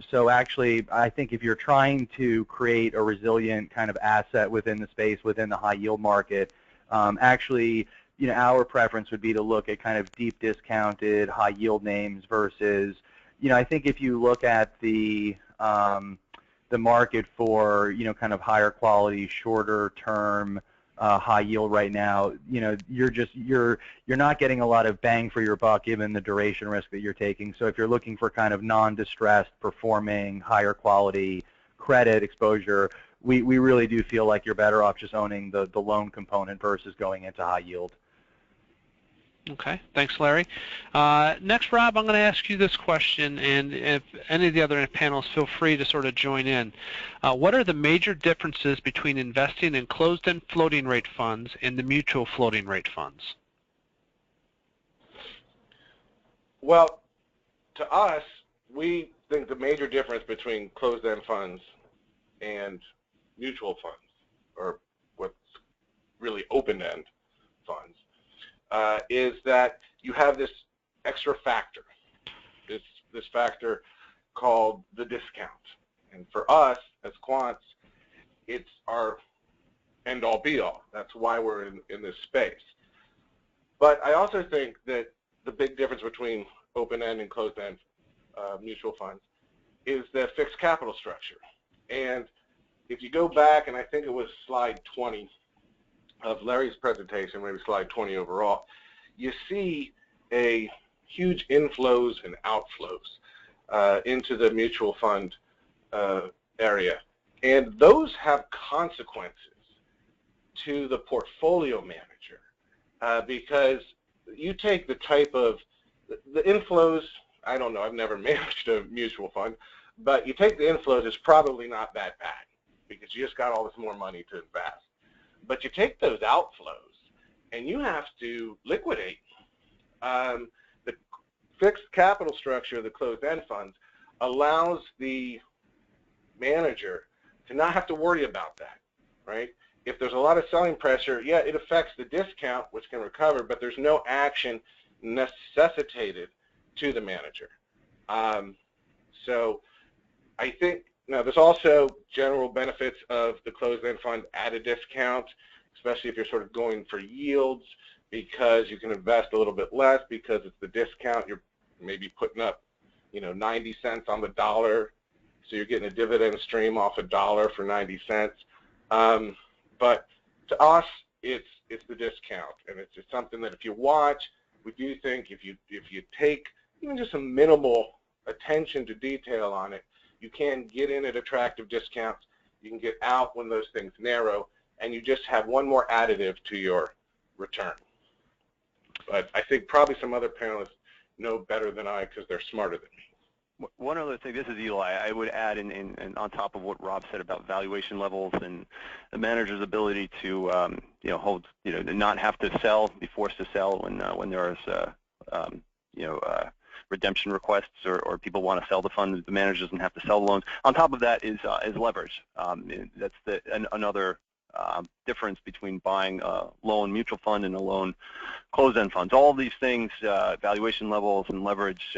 So actually, I think if you're trying to create a resilient kind of asset within the space, within the high yield market, actually, you know, our preference would be to look at kind of deep discounted high yield names versus, you know, I think if you look at the market for, you know, kind of higher quality, shorter term high yield right now, you know, you're not getting a lot of bang for your buck given the duration risk that you're taking. So if you're looking for kind of non-distressed, performing, higher quality credit exposure, we really do feel like you're better off just owning the loan component versus going into high yield. Okay, thanks, Larry. Next, Rob, I'm going to ask you this question, and if any of the other panelists, feel free to sort of join in. What are the major differences between investing in closed-end floating rate funds and the mutual floating rate funds? Well, to us, we think the major difference between closed-end funds and mutual funds, or what's really open-end funds, is that you have this extra factor, this factor called the discount. And for us, as quants, it's our end-all be-all. That's why we're in this space. But I also think that the big difference between open-end and closed-end mutual funds is the fixed capital structure. And if you go back, and I think it was slide 20 of Larry's presentation, maybe slide 20 overall, you see a huge inflows and outflows into the mutual fund area. And those have consequences to the portfolio manager because you take the type of, the inflows, I don't know, I've never managed a mutual fund, but you take the inflows, it's probably not that bad because you just got all this more money to invest. But you take those outflows and you have to liquidate. The fixed capital structure of the closed-end funds allows the manager to not have to worry about that, right? If there's a lot of selling pressure, yeah, it affects the discount, which can recover, but there's no action necessitated to the manager. So I think, now there's also general benefits of the closed-end fund at a discount, especially if you're sort of going for yields, because you can invest a little bit less because it's the discount. You're maybe putting up, you know, 90 cents on the dollar, so you're getting a dividend stream off a dollar for 90 cents. But to us, it's the discount, and it's just something that if you watch, we do think if you take even just some minimal attention to detail on it, you can get in at attractive discounts. You can get out when those things narrow, and you just have one more additive to your return. But I think probably some other panelists know better than I because they're smarter than me. One other thing, this is Eli, I would add in on top of what Rob said about valuation levels and the manager's ability to you know, hold, you know, not have to sell, be forced to sell when there is you know, redemption requests or people want to sell the fund, the manager doesn't have to sell the loans. On top of that is leverage. That's another difference between buying a loan mutual fund and a loan closed-end funds. All of these things, valuation levels and leverage,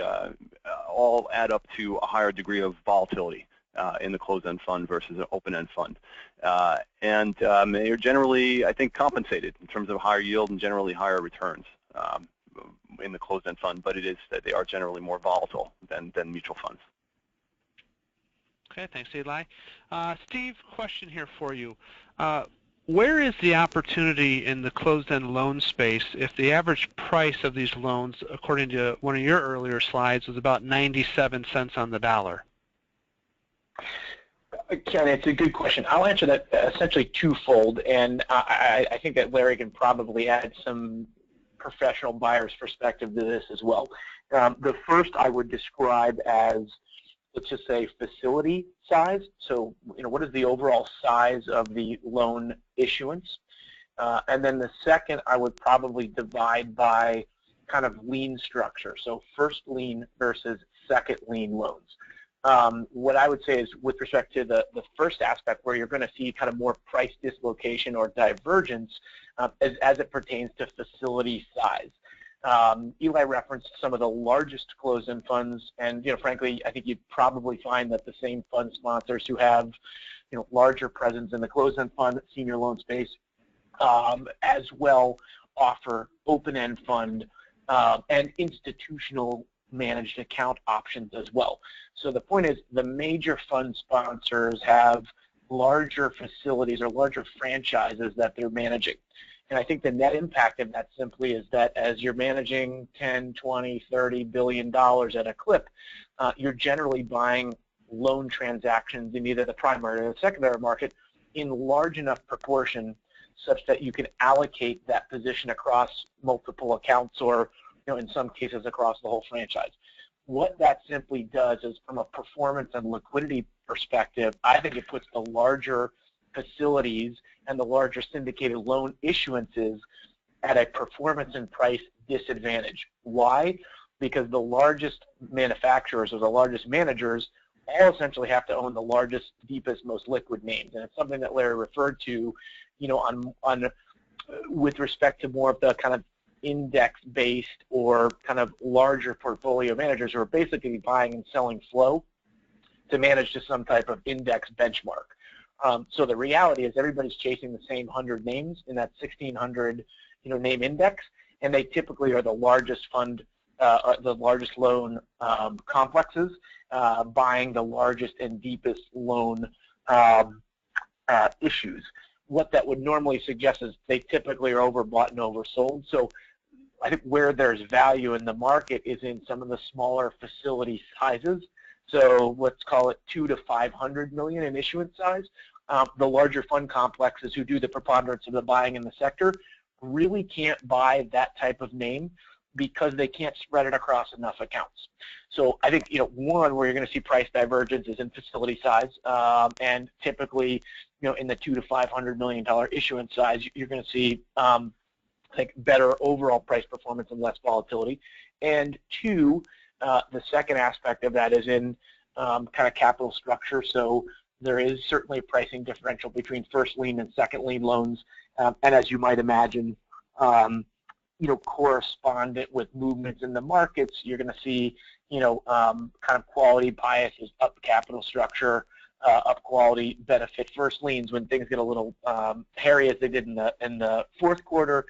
all add up to a higher degree of volatility in the closed-end fund versus an open-end fund. They're generally, I think, compensated in terms of higher yield and generally higher returns in the closed-end fund, but it is that they are generally more volatile than mutual funds. Okay, thanks, Eli. Steve, question here for you. Where is the opportunity in the closed-end loan space if the average price of these loans, according to one of your earlier slides, was about 97 cents on the dollar? Ken, it's a good question. I'll answer that essentially twofold, and I think that Larry can probably add some professional buyer's perspective to this as well. The first I would describe as, let's just say, facility size. So, what is the overall size of the loan issuance? And then the second I would probably divide by kind of lien structure. So first lien versus second lien loans. What I would say is with respect to the first aspect where you're going to see kind of more price dislocation or divergence as it pertains to facility size. Eli referenced some of the largest closed-end funds, and frankly, I think you'd probably find that the same fund sponsors who have larger presence in the closed-end fund senior loan space as well offer open-end fund and institutional managed account options as well. So the point is, the major fund sponsors have larger facilities or larger franchises that they're managing. And I think the net impact of that simply is that as you're managing 10, 20, 30 billion dollars at a clip, you're generally buying loan transactions in either the primary or the secondary market in large enough proportion such that you can allocate that position across multiple accounts or in some cases across the whole franchise. What that simply does is, from a performance and liquidity perspective, I think it puts the larger facilities and the larger syndicated loan issuances at a performance and price disadvantage. Why? Because the largest manufacturers or the largest managers all essentially have to own the largest, deepest, most liquid names. And it's something that Larry referred to, with respect to more of the kind of index-based or kind of larger portfolio managers who are basically buying and selling flow to manage to some type of index benchmark. So the reality is everybody's chasing the same 100 names in that 1,600 name index, and they typically are the largest fund, the largest loan complexes, buying the largest and deepest loan issues. What that would normally suggest is they typically are overbought and oversold. So I think where there's value in the market is in some of the smaller facility sizes. So let's call it 200 to 500 million in issuance size. The larger fund complexes who do the preponderance of the buying in the sector really can't buy that type of name because they can't spread it across enough accounts. So I think one where you're going to see price divergence is in facility size, and typically in the $200 to $500 million issuance size, you're going to see I think better overall price performance and less volatility. And two, the second aspect of that is in kind of capital structure. So there is certainly a pricing differential between first lien and second lien loans, and as you might imagine, correspondent with movements in the markets, you're going to see kind of quality biases up capital structure, up quality benefit first liens when things get a little hairy, as they did in the fourth quarter.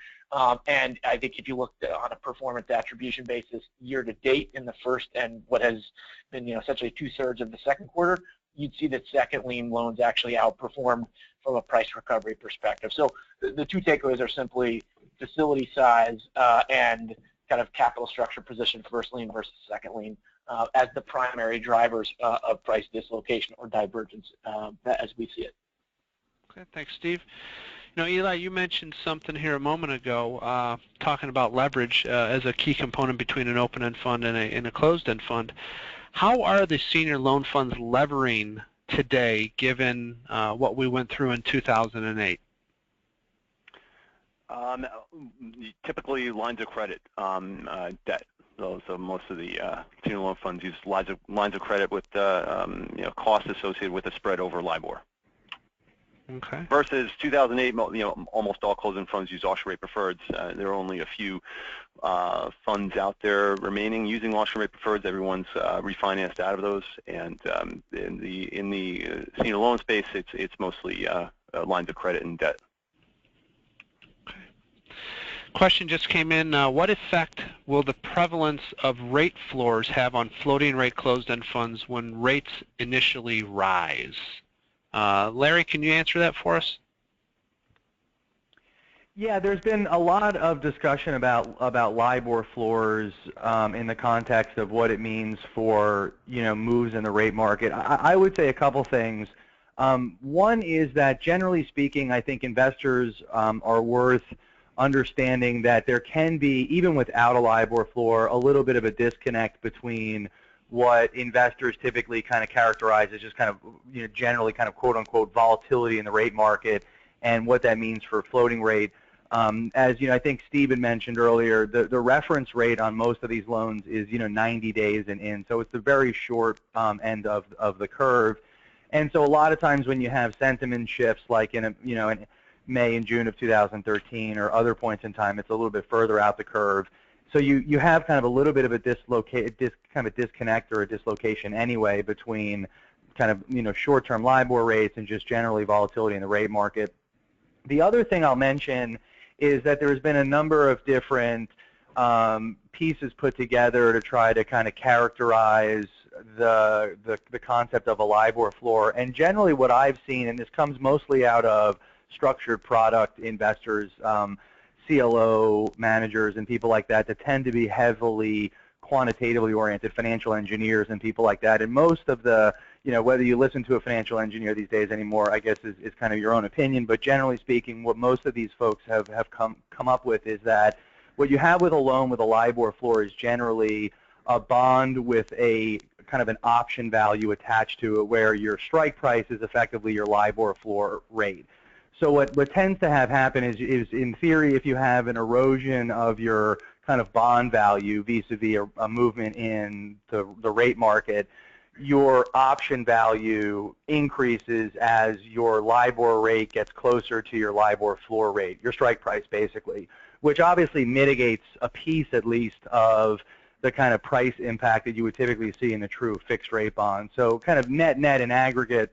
And I think if you look on a performance attribution basis year to date in the first and what has been essentially 2/3 of the second quarter, you'd see that second lien loans actually outperformed from a price recovery perspective. So the two takeaways are simply facility size and kind of capital structure position first lien versus second lien as the primary drivers of price dislocation or divergence as we see it. Okay, thanks, Steve. Eli, you mentioned something here a moment ago, talking about leverage as a key component between an open-end fund and a closed-end fund. How are the senior loan funds levering today, given what we went through in 2008? Typically, lines of credit, debt. So most of the senior loan funds use lines of credit with costs associated with the spread over LIBOR. Okay. Versus 2008, almost all closed-end funds use auction rate preferreds. There are only a few funds out there remaining using auction rate preferreds. Everyone's refinanced out of those, and in the senior loan space, it's mostly lines of credit and debt. Okay. Question just came in. What effect will the prevalence of rate floors have on floating rate closed-end funds when rates initially rise? Larry, can you answer that for us? Yeah, there's been a lot of discussion about LIBOR floors in the context of what it means for moves in the rate market. I would say a couple things. One is that generally speaking, I think investors are worth understanding that there can be, even without a LIBOR floor, a little bit of a disconnect between what investors typically kind of characterize as just kind of generally kind of quote unquote volatility in the rate market and what that means for floating rate. As I think Stephen mentioned earlier, the reference rate on most of these loans is 90 days and in, so it's the very short end of the curve. And so a lot of times when you have sentiment shifts, like in in May and June of 2013 or other points in time, it's a little bit further out the curve. So you have kind of a little bit of a disconnect or a dislocation anyway between kind of short-term LIBOR rates and just generally volatility in the rate market. The other thing I'll mention is that there's been a number of different pieces put together to try to kind of characterize the concept of a LIBOR floor. And generally what I've seen, and this comes mostly out of structured product investors, CLO managers and people like that tend to be heavily quantitatively oriented, financial engineers and people like that. And most of the, whether you listen to a financial engineer these days anymore, I guess is kind of your own opinion, but generally speaking, what most of these folks have come up with is that what you have with a loan with a LIBOR floor is generally a bond with a kind of an option value attached to it where your strike price is effectively your LIBOR floor rate. So what tends to have happen is in theory, if you have an erosion of your kind of bond value vis-a-vis a movement in the rate market, your option value increases as your LIBOR rate gets closer to your LIBOR floor rate, your strike price basically, which obviously mitigates a piece at least of the kind of price impact that you would typically see in a true fixed rate bond. So kind of net in aggregate,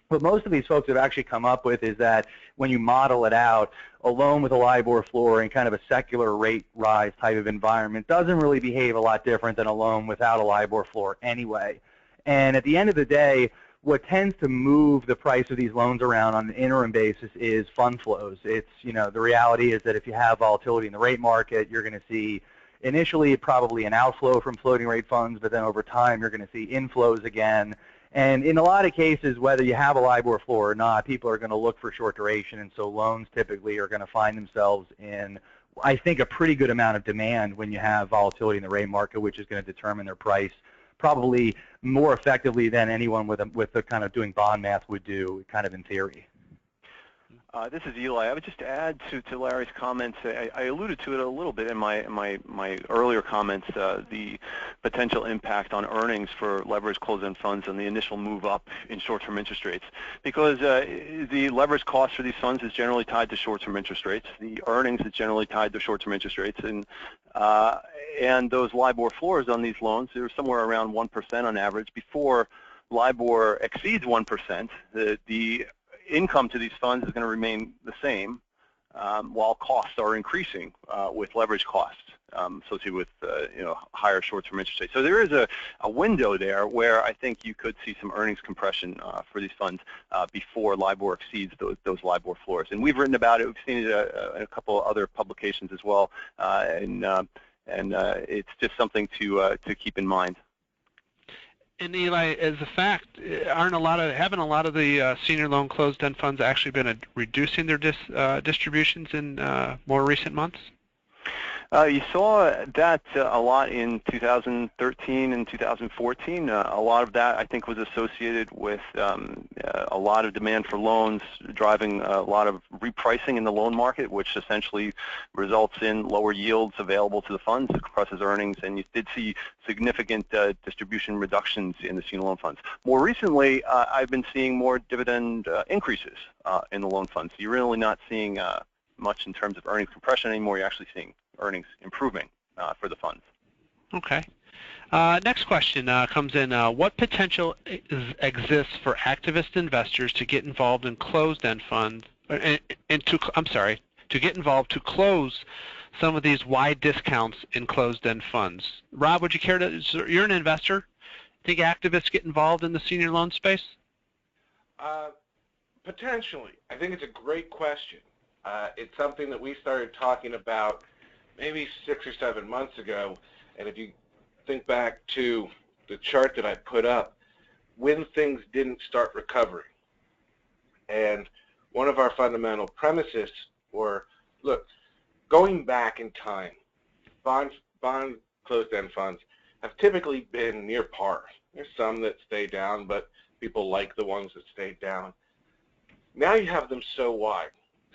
what most of these folks have actually come up with is that when you model it out, a loan with a LIBOR floor in kind of a secular rate rise type of environment doesn't really behave a lot different than a loan without a LIBOR floor anyway. And at the end of the day, what tends to move the price of these loans around on an interim basis is fund flows. It's, the reality is that if you have volatility in the rate market, you're going to see initially probably an outflow from floating rate funds, but then over time you're going to see inflows again. And in a lot of cases, whether you have a LIBOR floor or not, people are going to look for short duration, and so loans typically are going to find themselves in, I think, a pretty good amount of demand when you have volatility in the rate market, which is going to determine their price probably more effectively than anyone with the kind of doing bond math would do, kind of in theory. This is Eli. I would just add to Larry's comments. I alluded to it a little bit in my earlier comments, the potential impact on earnings for leveraged closed-end funds and the initial move up in short-term interest rates. Because the leverage cost for these funds is generally tied to short-term interest rates. The earnings is generally tied to short-term interest rates. And those LIBOR floors on these loans, they're somewhere around 1% on average. Before LIBOR exceeds 1%, the income to these funds is going to remain the same while costs are increasing with leverage costs associated with higher short-term interest rates. So there is a window there where I think you could see some earnings compression for these funds before LIBOR exceeds those LIBOR floors. And we've written about it. We've seen it in a couple of other publications as well, and it's just something to keep in mind. And Eli, as a fact, haven't a lot of the senior loan closed-end funds actually been reducing their distributions in more recent months? You saw that a lot in 2013 and 2014. A lot of that, I think, was associated with a lot of demand for loans, driving a lot of repricing in the loan market, which essentially results in lower yields available to the funds, it compresses earnings, and you did see significant distribution reductions in the senior loan funds. More recently, I've been seeing more dividend increases in the loan funds. So you're really not seeing much in terms of earnings compression anymore. You're actually seeing earnings improving for the funds. Okay. Next question comes in. What potential exists for activist investors to get involved in closed-end funds, to get involved to close some of these wide discounts in closed-end funds. Rob, would you care to, you're an investor, think activists get involved in the senior loan space? Potentially. I think it's a great question. It's something that we started talking about maybe 6 or 7 months ago, and if you think back to the chart that I put up, when things didn't start recovering. And one of our fundamental premises were, look, going back in time, bond closed-end funds have typically been near par. There's some that stay down, but people like the ones that stayed down. Now you have them so wide.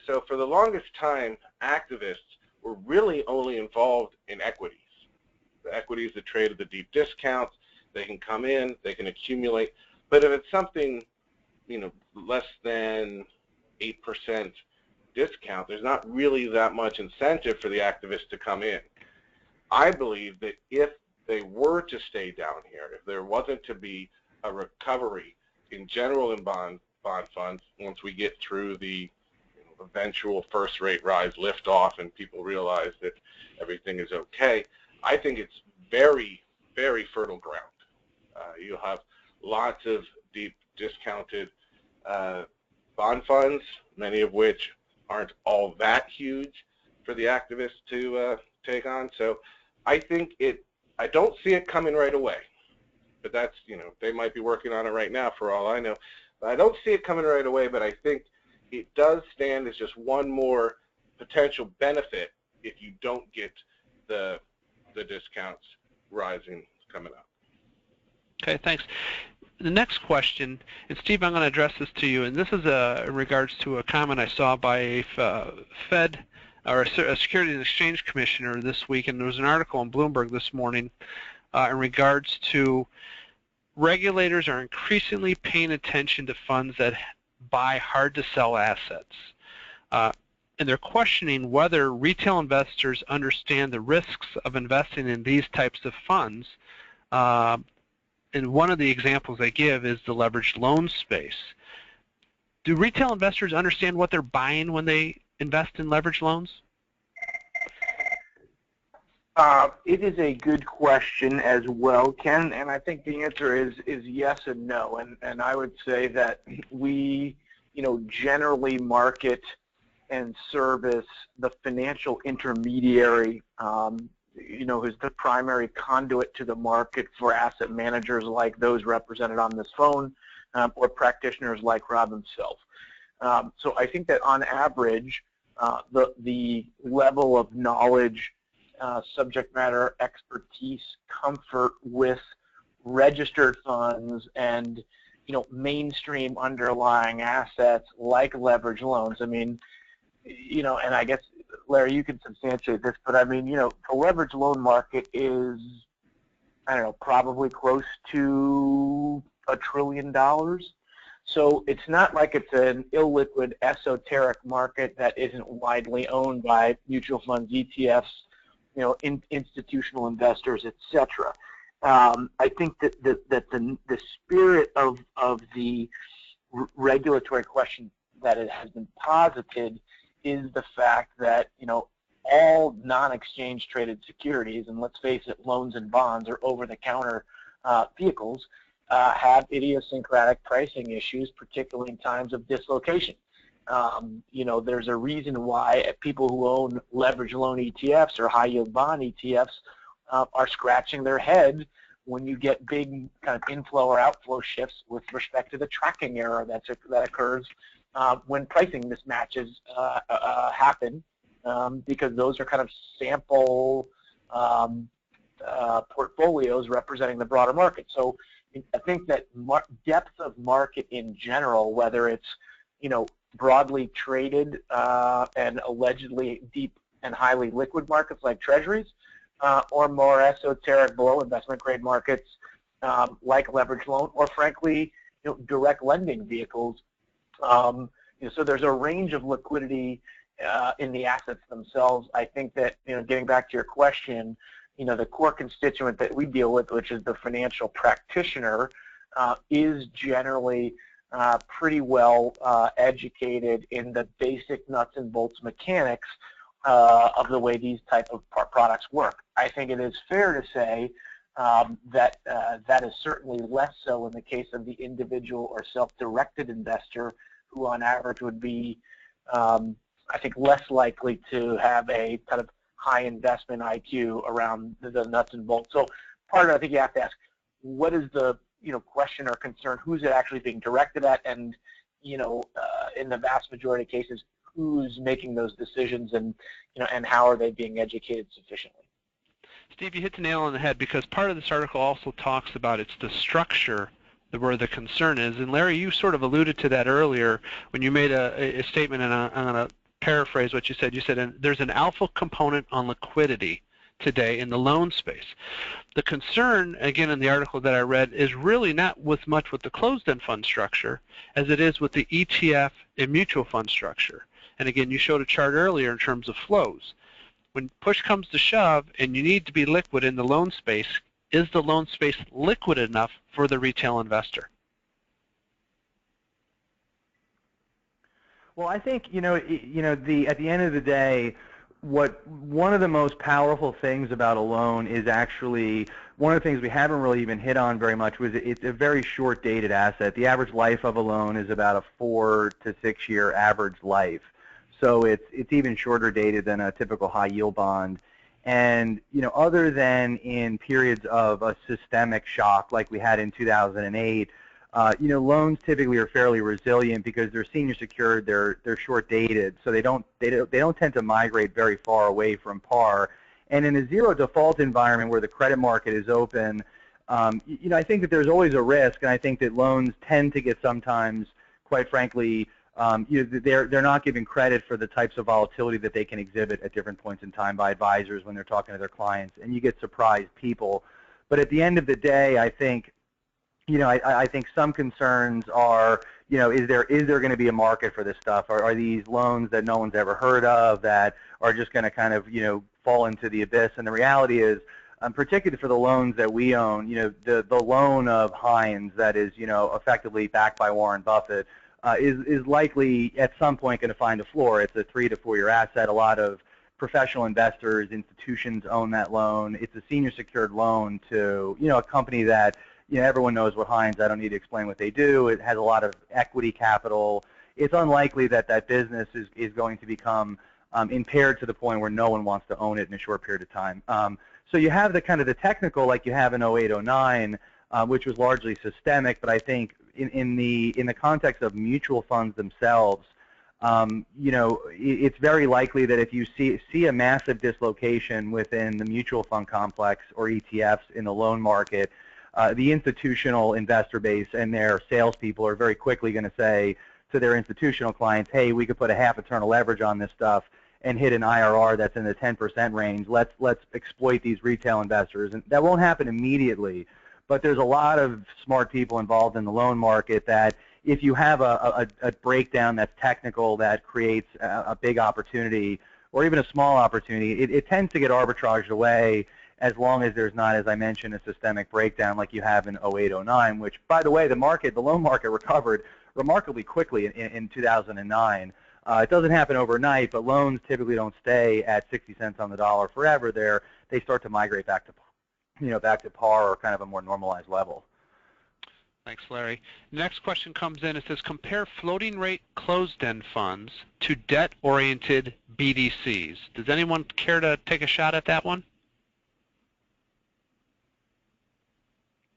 So for the longest time, activists were really only involved in equities. The equities that trade at the deep discounts, they can come in, they can accumulate. But if it's something, less than 8% discount, there's not really that much incentive for the activists to come in. I believe that if they were to stay down here, if there wasn't to be a recovery in general in bond funds, once we get through the eventual first rate rise lift off and people realize that everything is okay, I think it's very, very fertile ground. You'll have lots of deep discounted bond funds, many of which aren't all that huge for the activists to take on. So I think I don't see it coming right away, but that's, they might be working on it right now for all I know. But I don't see it coming right away, but I think it does stand as just one more potential benefit if you don't get the discounts rising coming up. Okay, thanks. The next question, and Steve, I'm going to address this to you, and this is in regards to a comment I saw by a Fed or a Securities and Exchange Commissioner this week, and there was an article on Bloomberg this morning in regards to regulators are increasingly paying attention to funds that buy hard-to-sell assets. And they're questioning whether retail investors understand the risks of investing in these types of funds. And one of the examples they give is the leveraged loan space. Do retail investors understand what they're buying when they invest in leveraged loans? It is a good question as well, Ken, and I think the answer is yes and no. And I would say that we, generally market and service the financial intermediary, who's the primary conduit to the market for asset managers like those represented on this phone, or practitioners like Rob himself. So I think that on average, the level of knowledge, subject matter expertise, comfort with registered funds and mainstream underlying assets like leverage loans. I mean, and I guess, Larry, you can substantiate this, but I mean, the leverage loan market is, I don't know, probably close to $1 trillion. So it's not like it's an illiquid, esoteric market that isn't widely owned by mutual funds, ETFs, institutional investors, etc. I think that the spirit of the regulatory question that it has been posited is the fact that all non-exchange traded securities, and let's face it, loans and bonds are over-the-counter vehicles, have idiosyncratic pricing issues, particularly in times of dislocation. There's a reason why people who own leverage loan ETFs or high-yield bond ETFs are scratching their head when you get big kind of inflow or outflow shifts with respect to the tracking error that occurs when pricing mismatches happen, because those are kind of sample portfolios representing the broader market. So I think that depth of market in general, whether it's broadly traded and allegedly deep and highly liquid markets like treasuries, or more esoteric below investment grade markets like leverage loan, or frankly direct lending vehicles. So there's a range of liquidity in the assets themselves. I think that getting back to your question, the core constituent that we deal with, which is the financial practitioner, is generally pretty well educated in the basic nuts and bolts mechanics of the way these type of products work. I think it is fair to say that that is certainly less so in the case of the individual or self-directed investor, who on average would be, I think, less likely to have a kind of high investment IQ around the nuts and bolts. So part of it, I think you have to ask, what is the question or concern? Who's it actually being directed at? And in the vast majority of cases, who's making those decisions, and and how are they being educated sufficiently? Steve, you hit the nail on the head, because part of this article also talks about it's the structure where the concern is. And Larry, you sort of alluded to that earlier when you made a statement, and I'm going to paraphrase what you said. You said there's an alpha component on liquidity today in the loan space. The concern, again, in the article that I read, is really not much with the closed-end fund structure as it is with the ETF and mutual fund structure. And again, you showed a chart earlier in terms of flows. When push comes to shove and you need to be liquid in the loan space, is the loan space liquid enough for the retail investor? Well, I think at the end of the day, one of the most powerful things about a loan is actually one of the things we haven't really even hit on very much was it's a very short-dated asset. The average life of a loan is about a 4 to 6 year average life. So it's even shorter dated than a typical high-yield bond. And other than in periods of a systemic shock like we had in 2008, loans typically are fairly resilient because they're senior secured, they're short dated, so they don't tend to migrate very far away from par. And in a zero default environment where the credit market is open, I think that there's always a risk, and I think that loans tend to get sometimes, quite frankly, they're not given credit for the types of volatility that they can exhibit at different points in time by advisors when they're talking to their clients, and you get surprised people. But at the end of the day, I think, I think some concerns are, is there going to be a market for this stuff? Are these loans that no one's ever heard of that are just going to kind of, fall into the abyss? And the reality is, particularly for the loans that we own, the loan of Heinz that is, effectively backed by Warren Buffett, is likely at some point going to find a floor. It's a 3 to 4 year asset. A lot of professional investors, institutions own that loan. It's a senior secured loan to, a company that, everyone knows what Heinz, I don't need to explain what they do. It has a lot of equity capital. It's unlikely that that business is going to become impaired to the point where no one wants to own it in a short period of time. So you have the kind of the technical like you have in 08, 09, which was largely systemic, but I think in the context of mutual funds themselves, it's very likely that if you see a massive dislocation within the mutual fund complex or ETFs in the loan market, the institutional investor base and their salespeople are very quickly going to say to their institutional clients, hey, we could put a half a turn of leverage on this stuff and hit an IRR that's in the 10% range. Let's exploit these retail investors. And that won't happen immediately, but there's a lot of smart people involved in the loan market that if you have a breakdown that's technical that creates a big opportunity or even a small opportunity, it tends to get arbitraged away as long as there's not, as I mentioned, a systemic breakdown like you have in 08, 09, which, by the way, the loan market recovered remarkably quickly in 2009. It doesn't happen overnight, but loans typically don't stay at 60 cents on the dollar forever. They start to migrate back to par or kind of a more normalized level. Thanks, Larry. Next question comes in. It says, compare floating rate closed-end funds to debt-oriented BDCs. Does anyone care to take a shot at that one?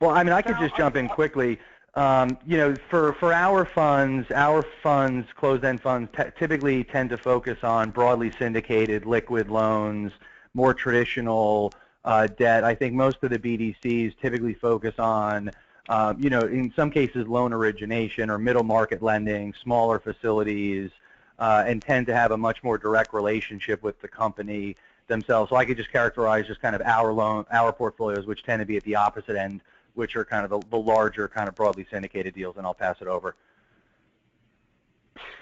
Well, I mean, I could just jump in quickly. For our funds, closed-end funds, typically tend to focus on broadly syndicated liquid loans, more traditional debt. I think most of the BDCs typically focus on, in some cases, loan origination or middle market lending, smaller facilities, and tend to have a much more direct relationship with the company themselves. So I could just characterize just kind of our portfolios, which tend to be at the opposite end, which are kind of the larger kind of broadly syndicated deals, and I'll pass it over.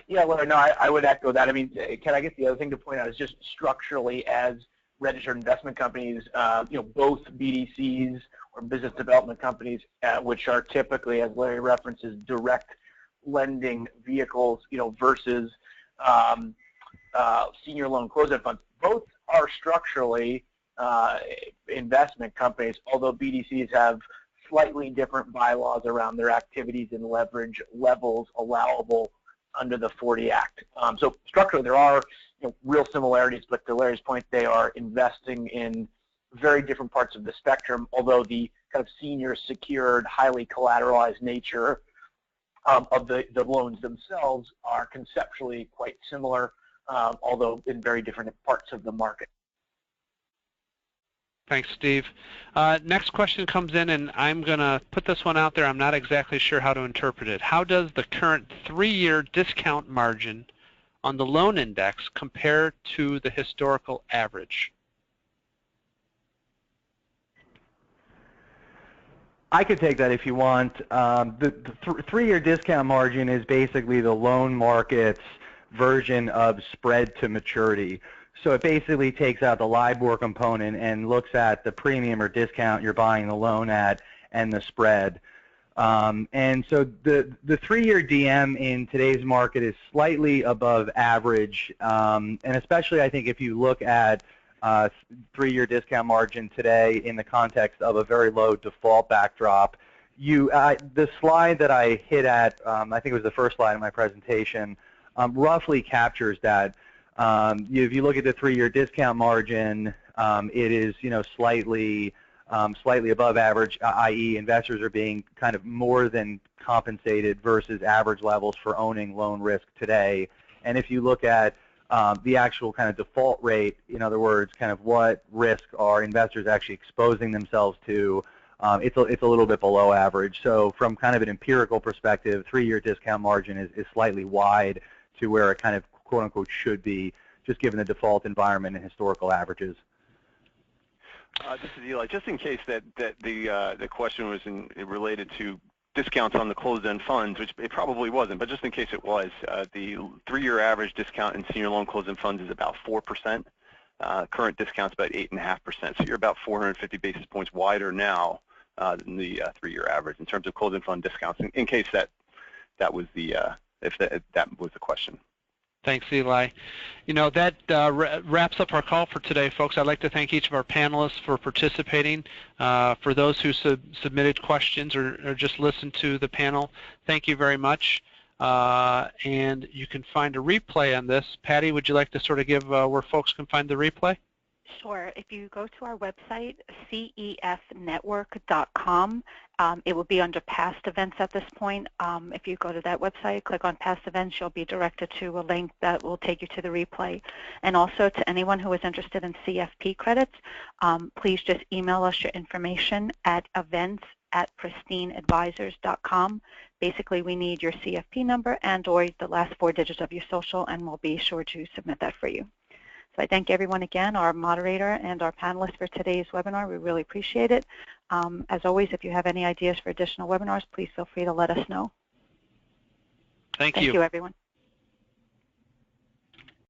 Yeah, well, no, I would echo that. I mean, Ken, I guess the other thing to point out is just structurally as registered investment companies, both BDCs or business development companies, which are typically, as Larry references, direct lending vehicles, versus senior loan closed-end funds. Both are structurally investment companies, although BDCs have slightly different bylaws around their activities and leverage levels allowable under the 40 Act. So structurally, there are real similarities, but to Larry's point, they are investing in very different parts of the spectrum, although the kind of senior secured, highly collateralized nature of the loans themselves are conceptually quite similar, although in very different parts of the market. Thanks, Steve. Next question comes in, and I'm going to put this one out there. I'm not exactly sure how to interpret it. How does the current 3-year discount margin on the loan index compare to the historical average? I could take that if you want. The 3-year discount margin is basically the loan market's version of spread to maturity. So it basically takes out the LIBOR component and looks at the premium or discount you're buying the loan at and the spread. And so the 3-year DM in today's market is slightly above average, and especially I think if you look at 3-year discount margin today in the context of a very low default backdrop. The slide that I hit at, I think it was the first slide in my presentation, roughly captures that. If you look at the 3-year discount margin, it is slightly above average, i.e. investors are being kind of more than compensated versus average levels for owning loan risk today. And if you look at the actual kind of default rate, in other words, kind of what risk are investors actually exposing themselves to, it's a little bit below average. So from kind of an empirical perspective, 3-year discount margin is slightly wide to where it kind of quote-unquote should be, just given the default environment and historical averages. This is Eli. Just in case that the question was related to discounts on the closed-end funds, which it probably wasn't, but just in case it was, the 3-year average discount in senior loan closed-end funds is about 4%. Current discount's about 8.5%. So you're about 450 basis points wider now than the 3-year average in terms of closed-end fund discounts. In case that was the that was the question. Thanks, Eli. That wraps up our call for today, folks. I'd like to thank each of our panelists for participating. For those who submitted questions or just listened to the panel, thank you very much. And you can find a replay on this. Patty, would you like to sort of give where folks can find the replay? Sure. If you go to our website, cefnetwork.com, it will be under past events at this point. If you go to that website, click on past events, you'll be directed to a link that will take you to the replay. And also to anyone who is interested in CFP credits, please just email us your information at events@pristineadvisors.com. Basically, we need your CFP number and or the last 4 digits of your social, and we'll be sure to submit that for you. So I thank everyone again, our moderator and our panelists for today's webinar. We really appreciate it. As always, if you have any ideas for additional webinars, please feel free to let us know. Thank you. Thank you, everyone.